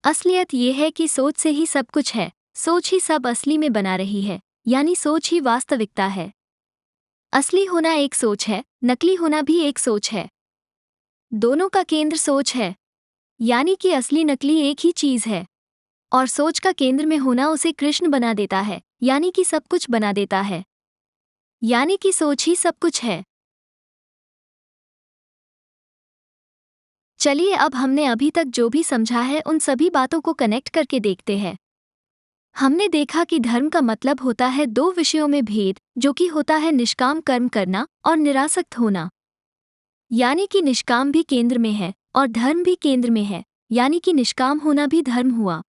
असलियत ये है कि सोच से ही सब कुछ है, सोच ही सब असली में बना रही है, यानी सोच ही वास्तविकता है। असली होना एक सोच है, नकली होना भी एक सोच है। दोनों का केंद्र सोच है, यानी कि असली नकली एक ही चीज है। और सोच का केंद्र में होना उसे कृष्ण बना देता है, यानी कि सब कुछ बना देता है। यानी कि सोच ही सब कुछ है। चलिए अब हमने अभी तक जो भी समझा है उन सभी बातों को कनेक्ट करके देखते हैं। हमने देखा कि धर्म का मतलब होता है दो विषयों में भेद, जो कि होता है निष्काम कर्म करना और निरासक्त होना। यानी कि निष्काम भी केंद्र में है और धर्म भी केंद्र में है, यानी कि निष्काम होना भी धर्म हुआ।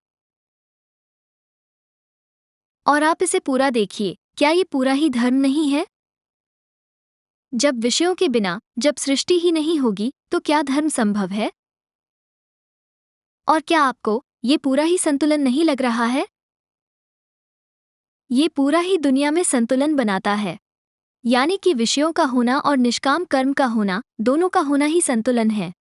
और आप इसे पूरा देखिए, क्या ये पूरा ही धर्म नहीं है? जब विषयों के बिना, जब सृष्टि ही नहीं होगी, तो क्या धर्म संभव है? और क्या आपको ये पूरा ही संतुलन नहीं लग रहा है? ये पूरा ही दुनिया में संतुलन बनाता है। यानी कि विषयों का होना और निष्काम कर्म का होना, दोनों का होना ही संतुलन है।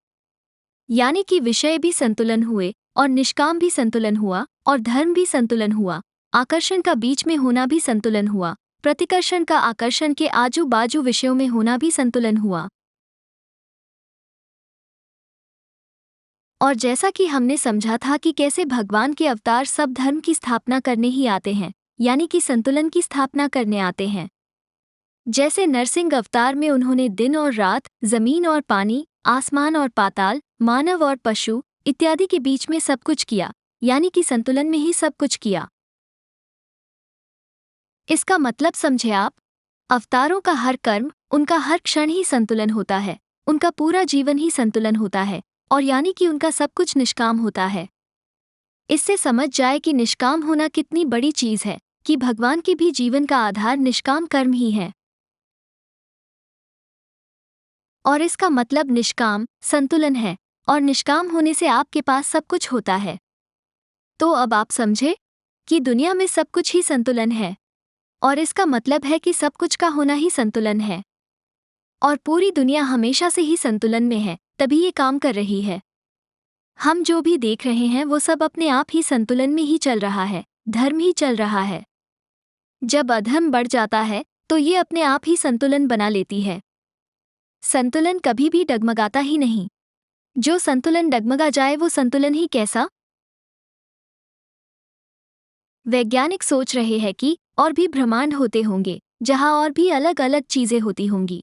यानी कि विषय भी संतुलन हुए और निष्काम भी संतुलन हुआ और धर्म भी संतुलन हुआ। आकर्षण का बीच में होना भी संतुलन हुआ। प्रतिकर्षण का आकर्षण के आजू बाजू विषयों में होना भी संतुलन हुआ। और जैसा कि हमने समझा था कि कैसे भगवान के अवतार सब धर्म की स्थापना करने ही आते हैं, यानी कि संतुलन की स्थापना करने आते हैं। जैसे नरसिंह अवतार में उन्होंने दिन और रात, जमीन और पानी, आसमान और पाताल, मानव और पशु इत्यादि के बीच में सब कुछ किया, यानी कि संतुलन में ही सब कुछ किया। इसका मतलब समझे आप? अवतारों का हर कर्म, उनका हर क्षण ही संतुलन होता है, उनका पूरा जीवन ही संतुलन होता है, और यानी कि उनका सब कुछ निष्काम होता है। इससे समझ जाए कि निष्काम होना कितनी बड़ी चीज है, कि भगवान के भी जीवन का आधार निष्काम कर्म ही है। और इसका मतलब निष्काम संतुलन है, और निष्काम होने से आपके पास सब कुछ होता है। तो अब आप समझे कि दुनिया में सब कुछ ही संतुलन है, और इसका मतलब है कि सब कुछ का होना ही संतुलन है। और पूरी दुनिया हमेशा से ही संतुलन में है, तभी ये काम कर रही है। हम जो भी देख रहे हैं वो सब अपने आप ही संतुलन में ही चल रहा है, धर्म ही चल रहा है। जब अधर्म बढ़ जाता है तो ये अपने आप ही संतुलन बना लेती है। संतुलन कभी भी डगमगाता ही नहीं। जो संतुलन डगमगा जाए वो संतुलन ही कैसा? वैज्ञानिक सोच रहे हैं कि और भी ब्रह्मांड होते होंगे, जहां और भी अलग अलग चीजें होती होंगी।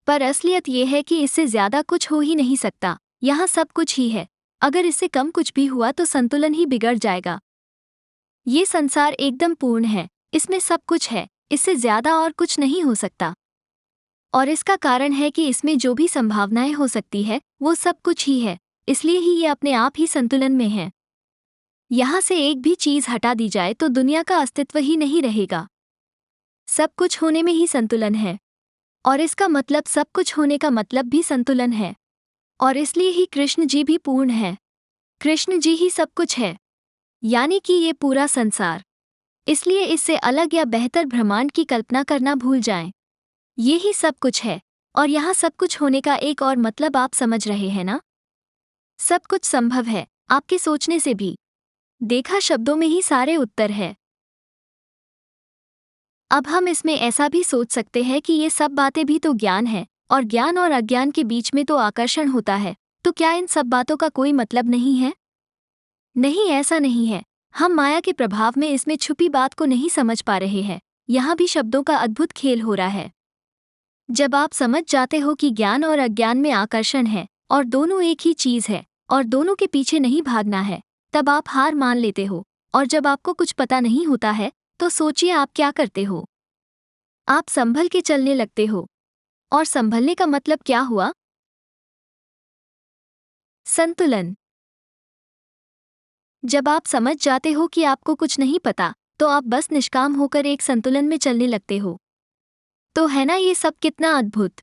पर असलियत ये है कि इससे ज्यादा कुछ हो ही नहीं सकता, यहाँ सब कुछ ही है। अगर इससे कम कुछ भी हुआ तो संतुलन ही बिगड़ जाएगा। ये संसार एकदम पूर्ण है, इसमें सब कुछ है, इससे ज्यादा और कुछ नहीं हो सकता। और इसका कारण है कि इसमें जो भी संभावनाएं हो सकती है वो सब कुछ ही है, इसलिए ही ये अपने आप ही संतुलन में है। यहाँ से एक भी चीज हटा दी जाए तो दुनिया का अस्तित्व ही नहीं रहेगा। सब कुछ होने में ही संतुलन है, और इसका मतलब सब कुछ होने का मतलब भी संतुलन है। और इसलिए ही कृष्ण जी भी पूर्ण है। कृष्ण जी ही सब कुछ है, यानी कि ये पूरा संसार। इसलिए इससे अलग या बेहतर ब्रह्मांड की कल्पना करना भूल जाएं। ये ही सब कुछ है, और यहाँ सब कुछ होने का एक और मतलब आप समझ रहे हैं ना? सब कुछ संभव है, आपके सोचने से भी। देखा, शब्दों में ही सारे उत्तर है। अब हम इसमें ऐसा भी सोच सकते हैं कि ये सब बातें भी तो ज्ञान है, और ज्ञान और अज्ञान के बीच में तो आकर्षण होता है, तो क्या इन सब बातों का कोई मतलब नहीं है? नहीं, ऐसा नहीं है। हम माया के प्रभाव में इसमें छुपी बात को नहीं समझ पा रहे हैं। यहाँ भी शब्दों का अद्भुत खेल हो रहा है। जब आप समझ जाते हो कि ज्ञान और अज्ञान में आकर्षण है, और दोनों एक ही चीज है, और दोनों के पीछे नहीं भागना है, तब आप हार मान लेते हो। और जब आपको कुछ पता नहीं होता है, तो सोचिए आप क्या करते हो? आप संभल के चलने लगते हो। और संभलने का मतलब क्या हुआ? संतुलन। जब आप समझ जाते हो कि आपको कुछ नहीं पता, तो आप बस निष्काम होकर एक संतुलन में चलने लगते हो। तो है ना ये सब कितना अद्भुत?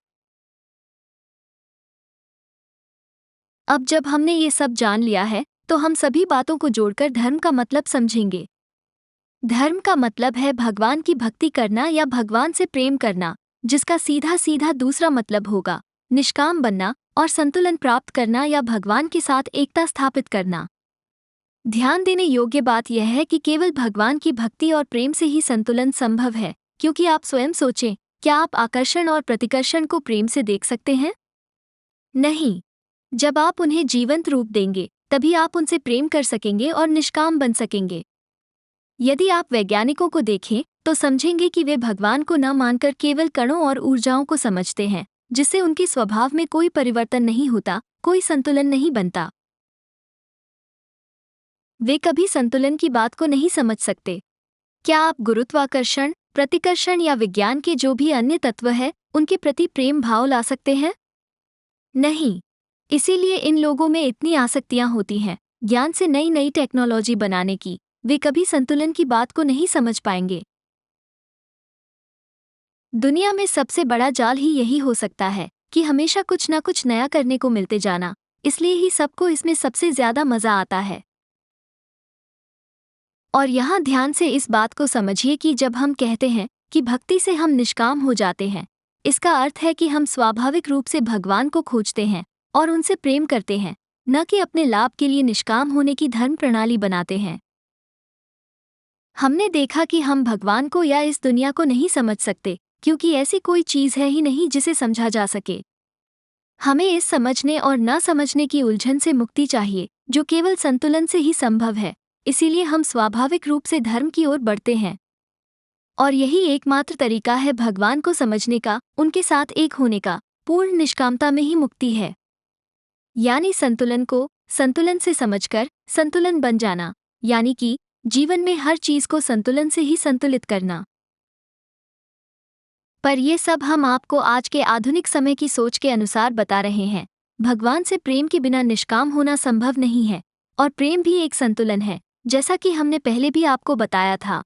अब जब हमने ये सब जान लिया है, तो हम सभी बातों को जोड़कर धर्म का मतलब समझेंगे। धर्म का मतलब है भगवान की भक्ति करना या भगवान से प्रेम करना, जिसका सीधा सीधा दूसरा मतलब होगा निष्काम बनना और संतुलन प्राप्त करना या भगवान के साथ एकता स्थापित करना। ध्यान देने योग्य बात यह है कि केवल भगवान की भक्ति और प्रेम से ही संतुलन संभव है, क्योंकि आप स्वयं सोचें, क्या आप आकर्षण और प्रतिकर्षण को प्रेम से देख सकते हैं? नहीं। जब आप उन्हें जीवंत रूप देंगे, तभी आप उनसे प्रेम कर सकेंगे और निष्काम बन सकेंगे। यदि आप वैज्ञानिकों को देखें तो समझेंगे कि वे भगवान को न मानकर केवल कणों और ऊर्जाओं को समझते हैं, जिससे उनके स्वभाव में कोई परिवर्तन नहीं होता, कोई संतुलन नहीं बनता। वे कभी संतुलन की बात को नहीं समझ सकते। क्या आप गुरुत्वाकर्षण, प्रतिकर्षण या विज्ञान के जो भी अन्य तत्व है उनके प्रति प्रेम भाव ला सकते हैं? नहीं। इसीलिए इन लोगों में इतनी आसक्तियां होती हैं ज्ञान से नई नई टेक्नोलॉजी बनाने की। वे कभी संतुलन की बात को नहीं समझ पाएंगे। दुनिया में सबसे बड़ा जाल ही यही हो सकता है कि हमेशा कुछ न कुछ नया करने को मिलते जाना, इसलिए ही सबको इसमें सबसे ज्यादा मजा आता है। और यहाँ ध्यान से इस बात को समझिए कि जब हम कहते हैं कि भक्ति से हम निष्काम हो जाते हैं, इसका अर्थ है कि हम स्वाभाविक रूप से भगवान को खोजते हैं और उनसे प्रेम करते हैं, न कि अपने लाभ के लिए निष्काम होने की धर्म प्रणाली बनाते हैं। हमने देखा कि हम भगवान को या इस दुनिया को नहीं समझ सकते, क्योंकि ऐसी कोई चीज है ही नहीं जिसे समझा जा सके। हमें इस समझने और न समझने की उलझन से मुक्ति चाहिए, जो केवल संतुलन से ही संभव है। इसीलिए हम स्वाभाविक रूप से धर्म की ओर बढ़ते हैं। और यही एकमात्र तरीका है भगवान को समझने का, उनके साथ एक होने का। पूर्ण निष्कामता में ही मुक्ति है, यानी संतुलन को संतुलन से समझकर संतुलन बन जाना, यानी कि जीवन में हर चीज को संतुलन से ही संतुलित करना। पर ये सब हम आपको आज के आधुनिक समय की सोच के अनुसार बता रहे हैं। भगवान से प्रेम के बिना निष्काम होना संभव नहीं है, और प्रेम भी एक संतुलन है, जैसा कि हमने पहले भी आपको बताया था।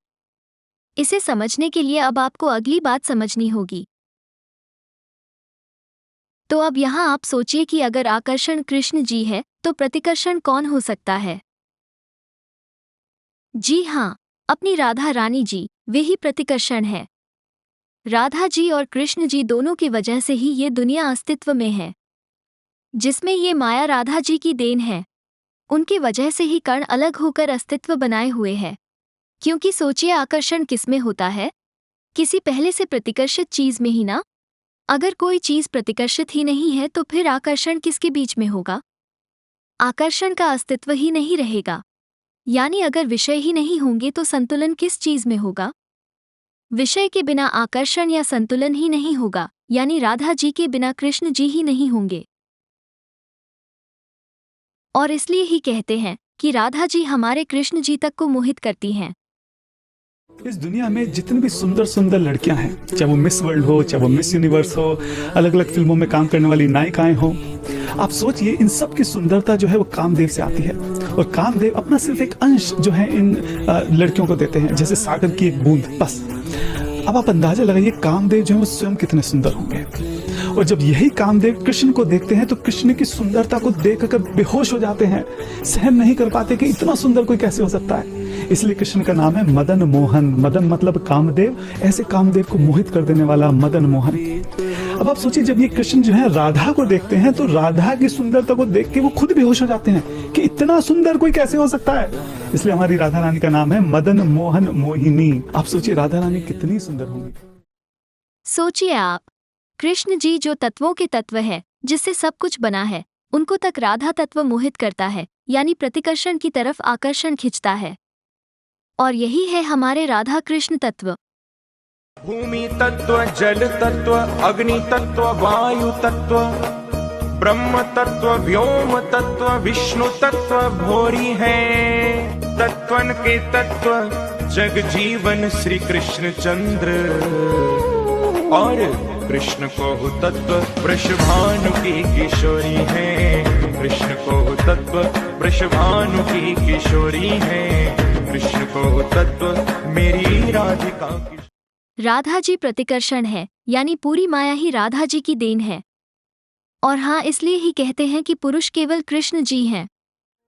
इसे समझने के लिए अब आपको अगली बात समझनी होगी। तो अब यहाँ आप सोचिए कि अगर आकर्षण कृष्ण जी है तो प्रतिकर्षण कौन हो सकता है? जी हाँ, अपनी राधा रानी जी, वे ही प्रतिकर्षण है। राधा जी और कृष्ण जी दोनों की वजह से ही ये दुनिया अस्तित्व में है, जिसमें ये माया राधा जी की देन है। उनकी वजह से ही कण अलग होकर अस्तित्व बनाए हुए हैं। क्योंकि सोचिए, आकर्षण किसमें होता है? किसी पहले से प्रतिकर्षित चीज में ही ना। अगर कोई चीज प्रतिकर्षित ही नहीं है तो फिर आकर्षण किसके बीच में होगा? आकर्षण का अस्तित्व ही नहीं रहेगा। यानी अगर विषय ही नहीं होंगे तो संतुलन किस चीज में होगा? विषय के बिना आकर्षण या संतुलन ही नहीं होगा, यानी राधा जी के बिना कृष्ण जी ही नहीं होंगे। और इसलिए ही कहते हैं कि राधा जी हमारे कृष्ण जी तक को मोहित करती हैं। इस दुनिया में जितनी भी सुंदर सुंदर लड़कियां हैं, चाहे वो मिस वर्ल्ड हो, चाहे वो मिस यूनिवर्स हो, अलग अलग फिल्मों में काम करने वाली नायिकाएं हो, आप सोचिए इन सब की सुंदरता जो है वो कामदेव से आती है। और कामदेव अपना सिर्फ एक अंश जो है इन लड़कियों को देते हैं, जैसे सागर की एक बूंद बस। अब आप अंदाजा लगाइए कामदेव जो है वो स्वयं कितने सुंदर होंगे। और जब यही कामदेव कृष्ण को देखते हैं तो कृष्ण की सुंदरता को देखकर बेहोश हो जाते हैं, सहन नहीं कर पाते कि इतना सुंदर कोई कैसे हो सकता है। इसलिए कृष्ण का नाम है मदन मोहन। मदन मतलब कामदेव, ऐसे कामदेव को मोहित कर देने वाला मदन मोहन। अब आप सोचिए, जब ये कृष्ण जो है राधा को देखते हैं तो राधा की सुंदरता को देख के वो खुद बेहोश हो जाते हैं कि इतना सुंदर कोई कैसे हो सकता है। इसलिए हमारी राधा रानी का नाम है मदन मोहन मोहिनी। आप सोचिए राधा रानी कितनी सुंदर होंगी। सोचिए आप, कृष्ण जी जो तत्वों के तत्व है, जिससे सब कुछ बना है, उनको तक राधा तत्व मोहित करता है, यानी प्रतिकर्षण की तरफ आकर्षण खिंचता है। और यही है हमारे राधा कृष्ण तत्व। भूमि तत्व, जल तत्व, अग्नि तत्व, वायु तत्व, ब्रह्म तत्व, व्योम तत्व, विष्णु तत्व भोरी है। तत्वन के तत्व जग जीवन श्री कृष्ण चंद्र, और कृष्ण को तत्व वृषभानु की किशोरी है। कृष्ण को तत्व वृषभानु की किशोरी है। कृष्ण को तत्व मेरी राधिका की। राधा जी प्रतिकर्षण है, यानी पूरी माया ही राधा जी की देन है। और हाँ, इसलिए ही कहते हैं कि पुरुष केवल कृष्ण जी हैं।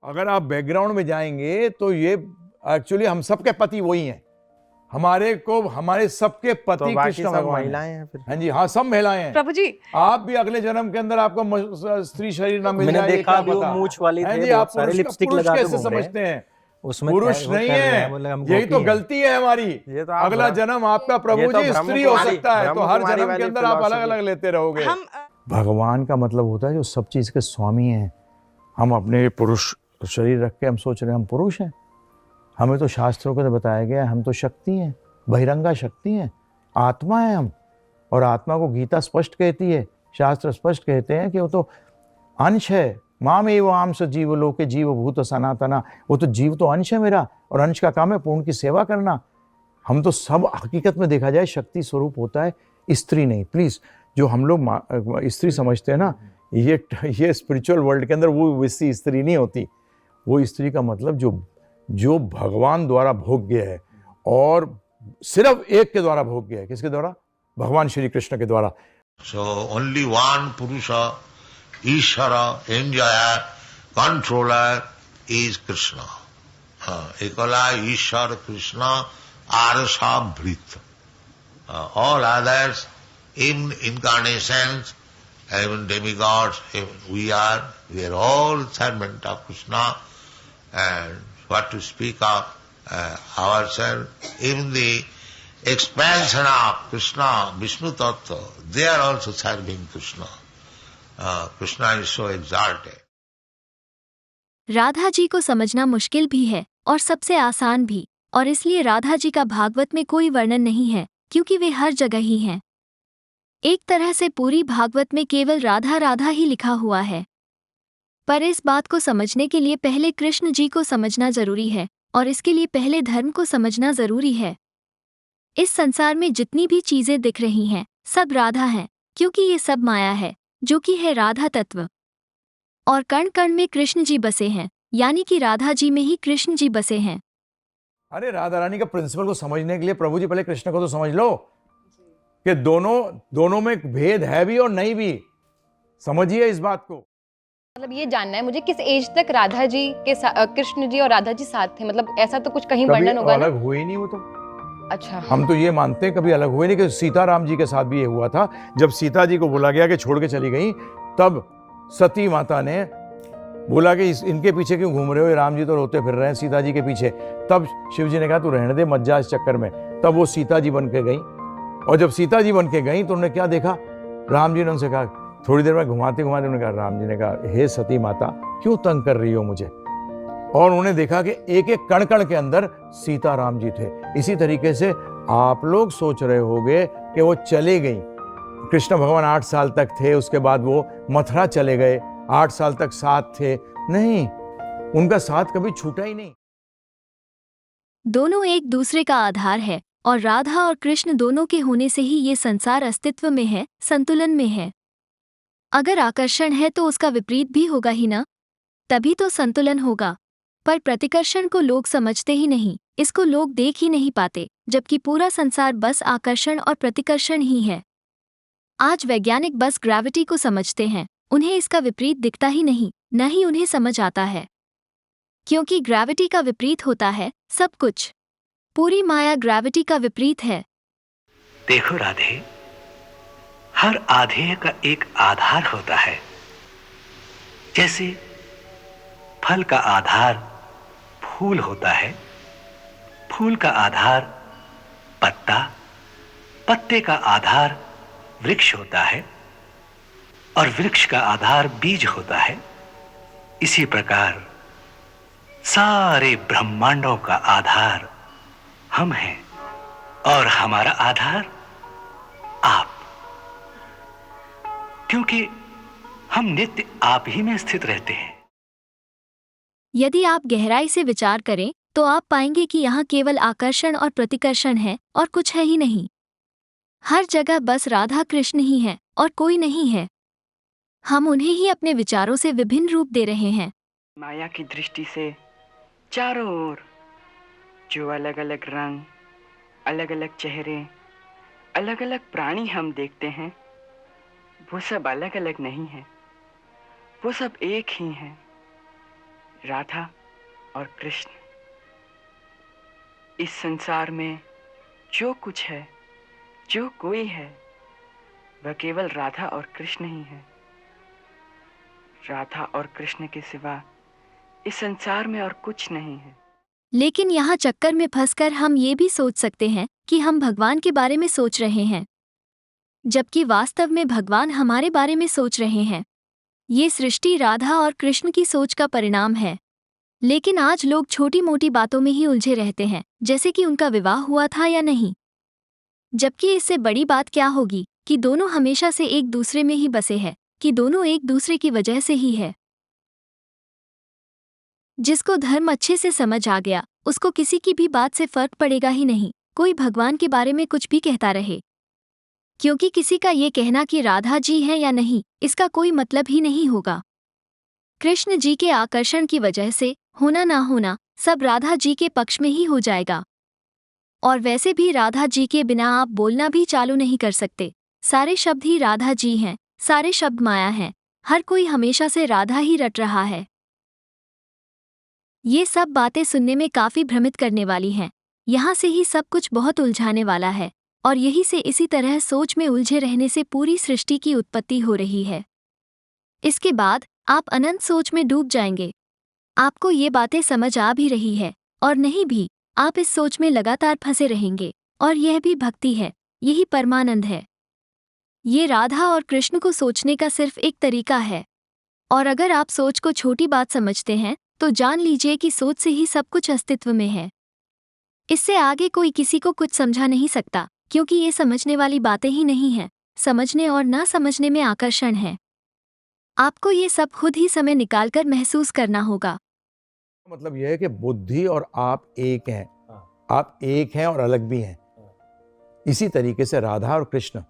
अगर आप बैकग्राउंड में जाएंगे तो ये एक्चुअली हम सबके पति वही हैं। हमारे सबके पति तो कृष्ण भगवान महिलाएं हैं फिर। हाँ जी, हाँ, सब महिलाएं हैं। प्रभु जी, आप भी अगले जन्म के अंदर आपको स्त्री शरीर ना मिल मैंने जाए, देखा अभी वो मूंछ वाली थे, जी, आप सारे लिपस्टिक पुरुष लगा के कैसे घूम रहे हैं। समझते हैं? उसमें पुरुष वो नहीं कर रहे हैं, है, बोले हम यही तो गोपी हैं। गलती है हमारी। ये तो आप अगला जन्म आपका प्रभु जी स्त्री हो सकता है, तो हर जन्म के अंदर आप अलग अलग लेते रहोगे। हम भगवान का मतलब होता है जो सब चीज के स्वामी हैं। हम अपने पुरुष तो शरीर रख के हम सोच रहे हैं हम पुरुष हैं। हमें तो शास्त्रों को तो बताया गया है हम तो शक्ति हैं, बहिरंगा शक्ति हैं, आत्मा है हम। और आत्मा को गीता स्पष्ट कहती है, शास्त्र स्पष्ट कहते हैं कि वो तो अंश है। माम एव आंश जीव लोके जीव भूत सनातना। वो तो जीव तो अंश है मेरा, और अंश का काम है पूर्ण की सेवा करना। हम तो सब हकीकत में देखा जाए शक्ति स्वरूप होता है, स्त्री नहीं। प्लीज, जो हम लोग स्त्री समझते हैं ना, ये स्पिरिचुअल वर्ल्ड के अंदर वो वैसी स्त्री नहीं होती। वो स्त्री का मतलब जो भगवान द्वारा भोग्य है, और सिर्फ एक के द्वारा भोग्य है। किसके द्वारा? भगवान श्री कृष्ण के द्वारा। So only one Purusha, Ishvara, enjoyer, controller is Krishna. Ekala Ishvara Krishna Arasa Bhrita. All others, in incarnations, even demigods, we are all servant of Krishna. And what to speak of ourselves, even the expansion of Krishna, Vishnu Tattva, they are also serving Krishna. Krishna is so exalted. Radha ji को समझना मुश्किल भी है और सबसे आसान भी, और इसलिए राधा जी का भागवत में कोई वर्णन नहीं है, क्योंकि वे हर जगह ही हैं। एक तरह से पूरी भागवत में केवल राधा राधा ही लिखा हुआ है। पर इस बात को समझने के लिए पहले कृष्ण जी को समझना जरूरी है, और इसके लिए पहले धर्म को समझना जरूरी है। इस संसार में जितनी भी चीजें दिख रही हैं, सब राधा हैं, क्योंकि ये सब माया है, जो कि है राधा तत्व। और कण कण में कृष्ण जी बसे हैं, यानी कि राधा जी में ही कृष्ण जी बसे हैं। अरे राधा रानी का प्रिंसिपल को समझने के लिए प्रभु जी पहले कृष्ण को तो समझ लो कि दोनों में एक भेद है भी और नहीं भी। समझिए इस बात को। मतलब ये जानना है मुझे, किस एज तक राधा जी के कृष्ण जी और राधा जी साथ थे? मतलब ऐसा तो कुछ कहीं वर्णन होगा ना? अलग हुए ही नहीं वो तो। अच्छा, हम तो ये मानते हैं कभी अलग हुए नहीं। कि सीता राम जी के साथ भी ये हुआ था। जब सीता जी को बोला गया कि छोड़ के चली गई, तब सती माता ने बोला कि इनके पीछे क्यों घूम रहे हो, राम जी तो रोते फिर रहे हैं सीता जी के पीछे। तब शिव जी ने कहा तू रहने दे, मत जा इस चक्कर में। तब वो सीता जी बन के गई, और जब सीता जी बन के गई तो उन्होंने क्या देखा, राम जी ने उनसे कहा, थोड़ी देर में घुमाते घुमाते उन्होंने कहा, राम जी ने कहा हे सती माता क्यों तंग कर रही हो मुझे। और उन्होंने देखा कि एक एक कण कण के अंदर सीता राम जी थे। इसी तरीके से आप लोग सोच रहे होंगे कि वो चले गई। कृष्ण भगवान 8 साल तक थे, उसके बाद वो मथुरा चले गए, 8 साल तक साथ थे। नहीं, उनका साथ कभी छूटा ही नहीं। दोनों एक दूसरे का आधार है, और राधा और कृष्ण दोनों के होने से ही ये संसार अस्तित्व में है, संतुलन में है। अगर आकर्षण है तो उसका विपरीत भी होगा ही ना, तभी तो संतुलन होगा। पर प्रतिकर्षण को लोग समझते ही नहीं, इसको लोग देख ही नहीं पाते, जबकि पूरा संसार बस आकर्षण और प्रतिकर्षण ही है। आज वैज्ञानिक बस ग्रेविटी को समझते हैं, उन्हें इसका विपरीत दिखता ही नहीं, न ही उन्हें समझ आता है। क्योंकि ग्रेविटी का विपरीत होता है सब कुछ। पूरी माया ग्रेविटी का विपरीत है। देखो राधे, हर आधेय का एक आधार होता है। जैसे फल का आधार फूल होता है, फूल का आधार पत्ता, पत्ते का आधार वृक्ष होता है, और वृक्ष का आधार बीज होता है। इसी प्रकार सारे ब्रह्मांडों का आधार हम हैं, और हमारा आधार आप। क्योंकि हम नित्य आप ही में स्थित रहते हैं। यदि आप गहराई से विचार करें तो आप पाएंगे कि यहाँ केवल आकर्षण और प्रतिकर्षण है, और कुछ है ही नहीं। हर जगह बस राधा कृष्ण ही है और कोई नहीं है। हम उन्हें ही अपने विचारों से विभिन्न रूप दे रहे हैं। माया की दृष्टि से चारों ओर जो अलग अलग रंग, अलग अलग चेहरे, अलग अलग प्राणी हम देखते हैं, वो सब अलग अलग नहीं है, वो सब एक ही हैं, राधा और कृष्ण। इस संसार में जो कुछ है, जो कोई है, वह केवल राधा और कृष्ण ही है। राधा और कृष्ण के सिवा इस संसार में और कुछ नहीं है। लेकिन यहाँ चक्कर में फंसकर हम ये भी सोच सकते हैं कि हम भगवान के बारे में सोच रहे हैं, जबकि वास्तव में भगवान हमारे बारे में सोच रहे हैं। ये सृष्टि राधा और कृष्ण की सोच का परिणाम है। लेकिन आज लोग छोटी मोटी बातों में ही उलझे रहते हैं, जैसे कि उनका विवाह हुआ था या नहीं। जबकि इससे बड़ी बात क्या होगी कि दोनों हमेशा से एक दूसरे में ही बसे हैं, कि दोनों एक दूसरे की वजह से ही है। जिसको धर्म अच्छे से समझ आ गया, उसको किसी की भी बात से फर्क पड़ेगा ही नहीं, कोई भगवान के बारे में कुछ भी कहता रहे। क्योंकि किसी का ये कहना कि राधा जी हैं या नहीं, इसका कोई मतलब ही नहीं होगा। कृष्ण जी के आकर्षण की वजह से होना ना होना सब राधा जी के पक्ष में ही हो जाएगा। और वैसे भी राधा जी के बिना आप बोलना भी चालू नहीं कर सकते। सारे शब्द ही राधा जी हैं, सारे शब्द माया हैं, हर कोई हमेशा से राधा ही रट रहा है। ये सब बातें सुनने में काफी भ्रमित करने वाली हैं। यहाँ से ही सब कुछ बहुत उलझाने वाला है, और यही से इसी तरह सोच में उलझे रहने से पूरी सृष्टि की उत्पत्ति हो रही है। इसके बाद आप अनंत सोच में डूब जाएंगे। आपको ये बातें समझ आ भी रही है और नहीं भी, आप इस सोच में लगातार फंसे रहेंगे। और यह भी भक्ति है, यही परमानंद है। ये राधा और कृष्ण को सोचने का सिर्फ एक तरीका है। और अगर आप सोच को छोटी बात समझते हैं तो जान लीजिए कि सोच से ही सब कुछ अस्तित्व में है। इससे आगे कोई किसी को कुछ समझा नहीं सकता, क्योंकि ये समझने वाली बातें ही नहीं हैं। समझने और ना समझने में आकर्षण है। आपको ये सब खुद ही समय निकालकर महसूस करना होगा। मतलब यह है कि बुद्धि और आप एक हैं। आप एक हैं और अलग भी हैं। इसी तरीके से राधा और कृष्ण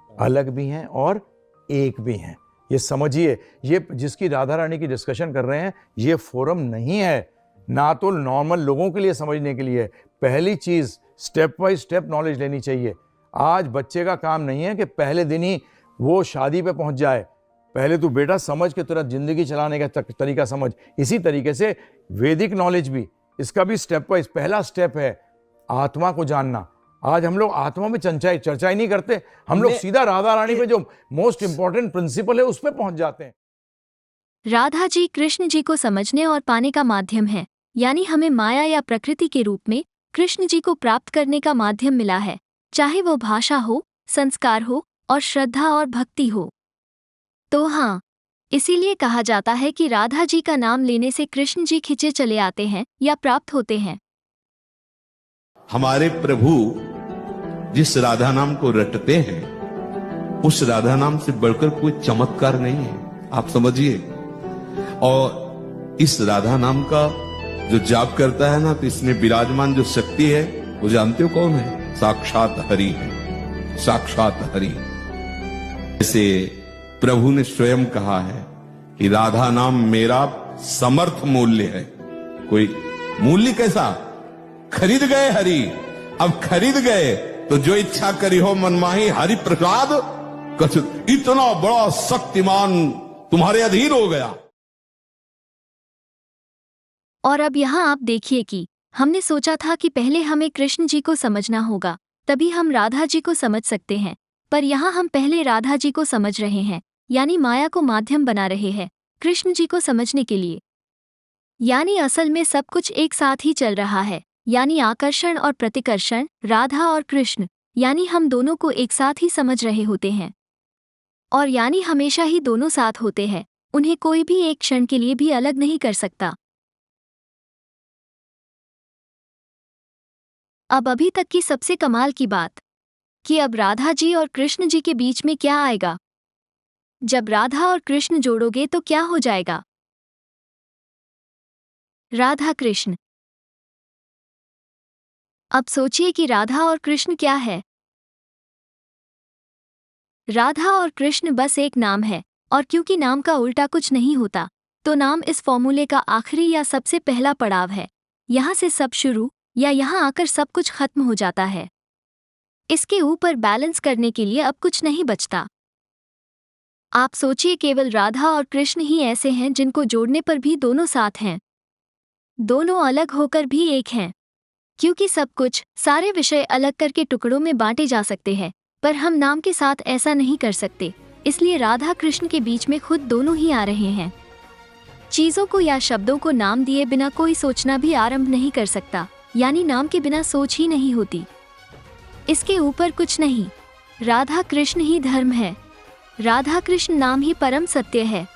अलग भी हैं और एक भी हैं। ये समझिए, ये जिसकी राधा रानी की डिस्कशन कर रहे हैं, ये फोरम नहीं है, ना तो नॉर्मल लोगों के लिए समझने के लिए। पहली चीज स्टेप बाय स्टेप नॉलेज लेनी चाहिए। आज बच्चे का काम नहीं है कि पहले दिन ही वो शादी पे पहुंच जाए। पहले तू बेटा समझ के तुरंत जिंदगी चलाने का तरीका समझ। इसी तरीके से वैदिक नॉलेज भी, इसका भी स्टेप वाइज पहला स्टेप है आत्मा को जानना। आज हम लोग आत्मा में चर्चा ही नहीं करते, हम लोग सीधा राधा रानी पे जो मोस्ट इंपॉर्टेंट प्रिंसिपल है उस पे पहुंच जाते हैं। राधा जी कृष्ण जी को समझने और पाने का माध्यम है, यानी हमें माया या प्रकृति के रूप में कृष्ण जी को प्राप्त करने का माध्यम मिला है, चाहे वो भाषा हो, संस्कार हो और श्रद्धा और भक्ति हो। तो हाँ, इसीलिए कहा जाता है कि राधा जी का नाम लेने से कृष्ण जी खिंचे चले आते हैं या प्राप्त होते हैं। हमारे प्रभु जिस राधा नाम को रटते हैं, उस राधा नाम से बढ़कर कोई चमत्कार नहीं है, आप समझिए। और इस राधा नाम का जो जाप करता है ना, तो इसमें विराजमान जो शक्ति है वो जानते हो कौन है? साक्षात हरि है, साक्षात हरि। जैसे प्रभु ने स्वयं कहा है कि राधा नाम मेरा समर्थ मूल्य है। कोई मूल्य कैसा? खरीद गए हरि। अब खरीद गए तो जो इच्छा करी हो मनमाही हरि प्रसाद कछुत। इतना बड़ा शक्तिमान तुम्हारे अधीन हो गया। और अब यहाँ आप देखिए कि हमने सोचा था कि पहले हमें कृष्ण जी को समझना होगा, तभी हम राधा जी को समझ सकते हैं। पर यहाँ हम पहले राधा जी को समझ रहे हैं, यानी माया को माध्यम बना रहे हैं कृष्ण जी को समझने के लिए। यानी असल में सब कुछ एक साथ ही चल रहा है, यानी आकर्षण और प्रतिकर्षण, राधा और कृष्ण, यानी हम दोनों को एक साथ ही समझ रहे होते हैं। और यानी हमेशा ही दोनों साथ होते हैं, उन्हें कोई भी एक क्षण के लिए भी अलग नहीं कर सकता। अब अभी तक की सबसे कमाल की बात कि अब राधा जी और कृष्ण जी के बीच में क्या आएगा? जब राधा और कृष्ण जोड़ोगे तो क्या हो जाएगा? राधा कृष्ण। अब सोचिए कि राधा और कृष्ण क्या है? राधा और कृष्ण बस एक नाम है, और क्योंकि नाम का उल्टा कुछ नहीं होता, तो नाम इस फॉर्मूले का आखिरी या सबसे पहला पड़ाव है। यहाँ से सब शुरू या यहाँ आकर सब कुछ खत्म हो जाता है। इसके ऊपर बैलेंस करने के लिए अब कुछ नहीं बचता। आप सोचिए, केवल राधा और कृष्ण ही ऐसे हैं जिनको जोड़ने पर भी दोनों साथ हैं, दोनों अलग होकर भी एक हैं। क्योंकि सब कुछ, सारे विषय अलग करके टुकड़ों में बांटे जा सकते हैं, पर हम नाम के साथ ऐसा नहीं कर सकते। इसलिए राधा कृष्ण के बीच में खुद दोनों ही आ रहे हैं। चीजों को या शब्दों को नाम दिए बिना कोई सोचना भी आरंभ नहीं कर सकता, यानी नाम के बिना सोच ही नहीं होती। इसके ऊपर कुछ नहीं, राधा कृष्ण ही धर्म है, राधा कृष्ण नाम ही परम सत्य है।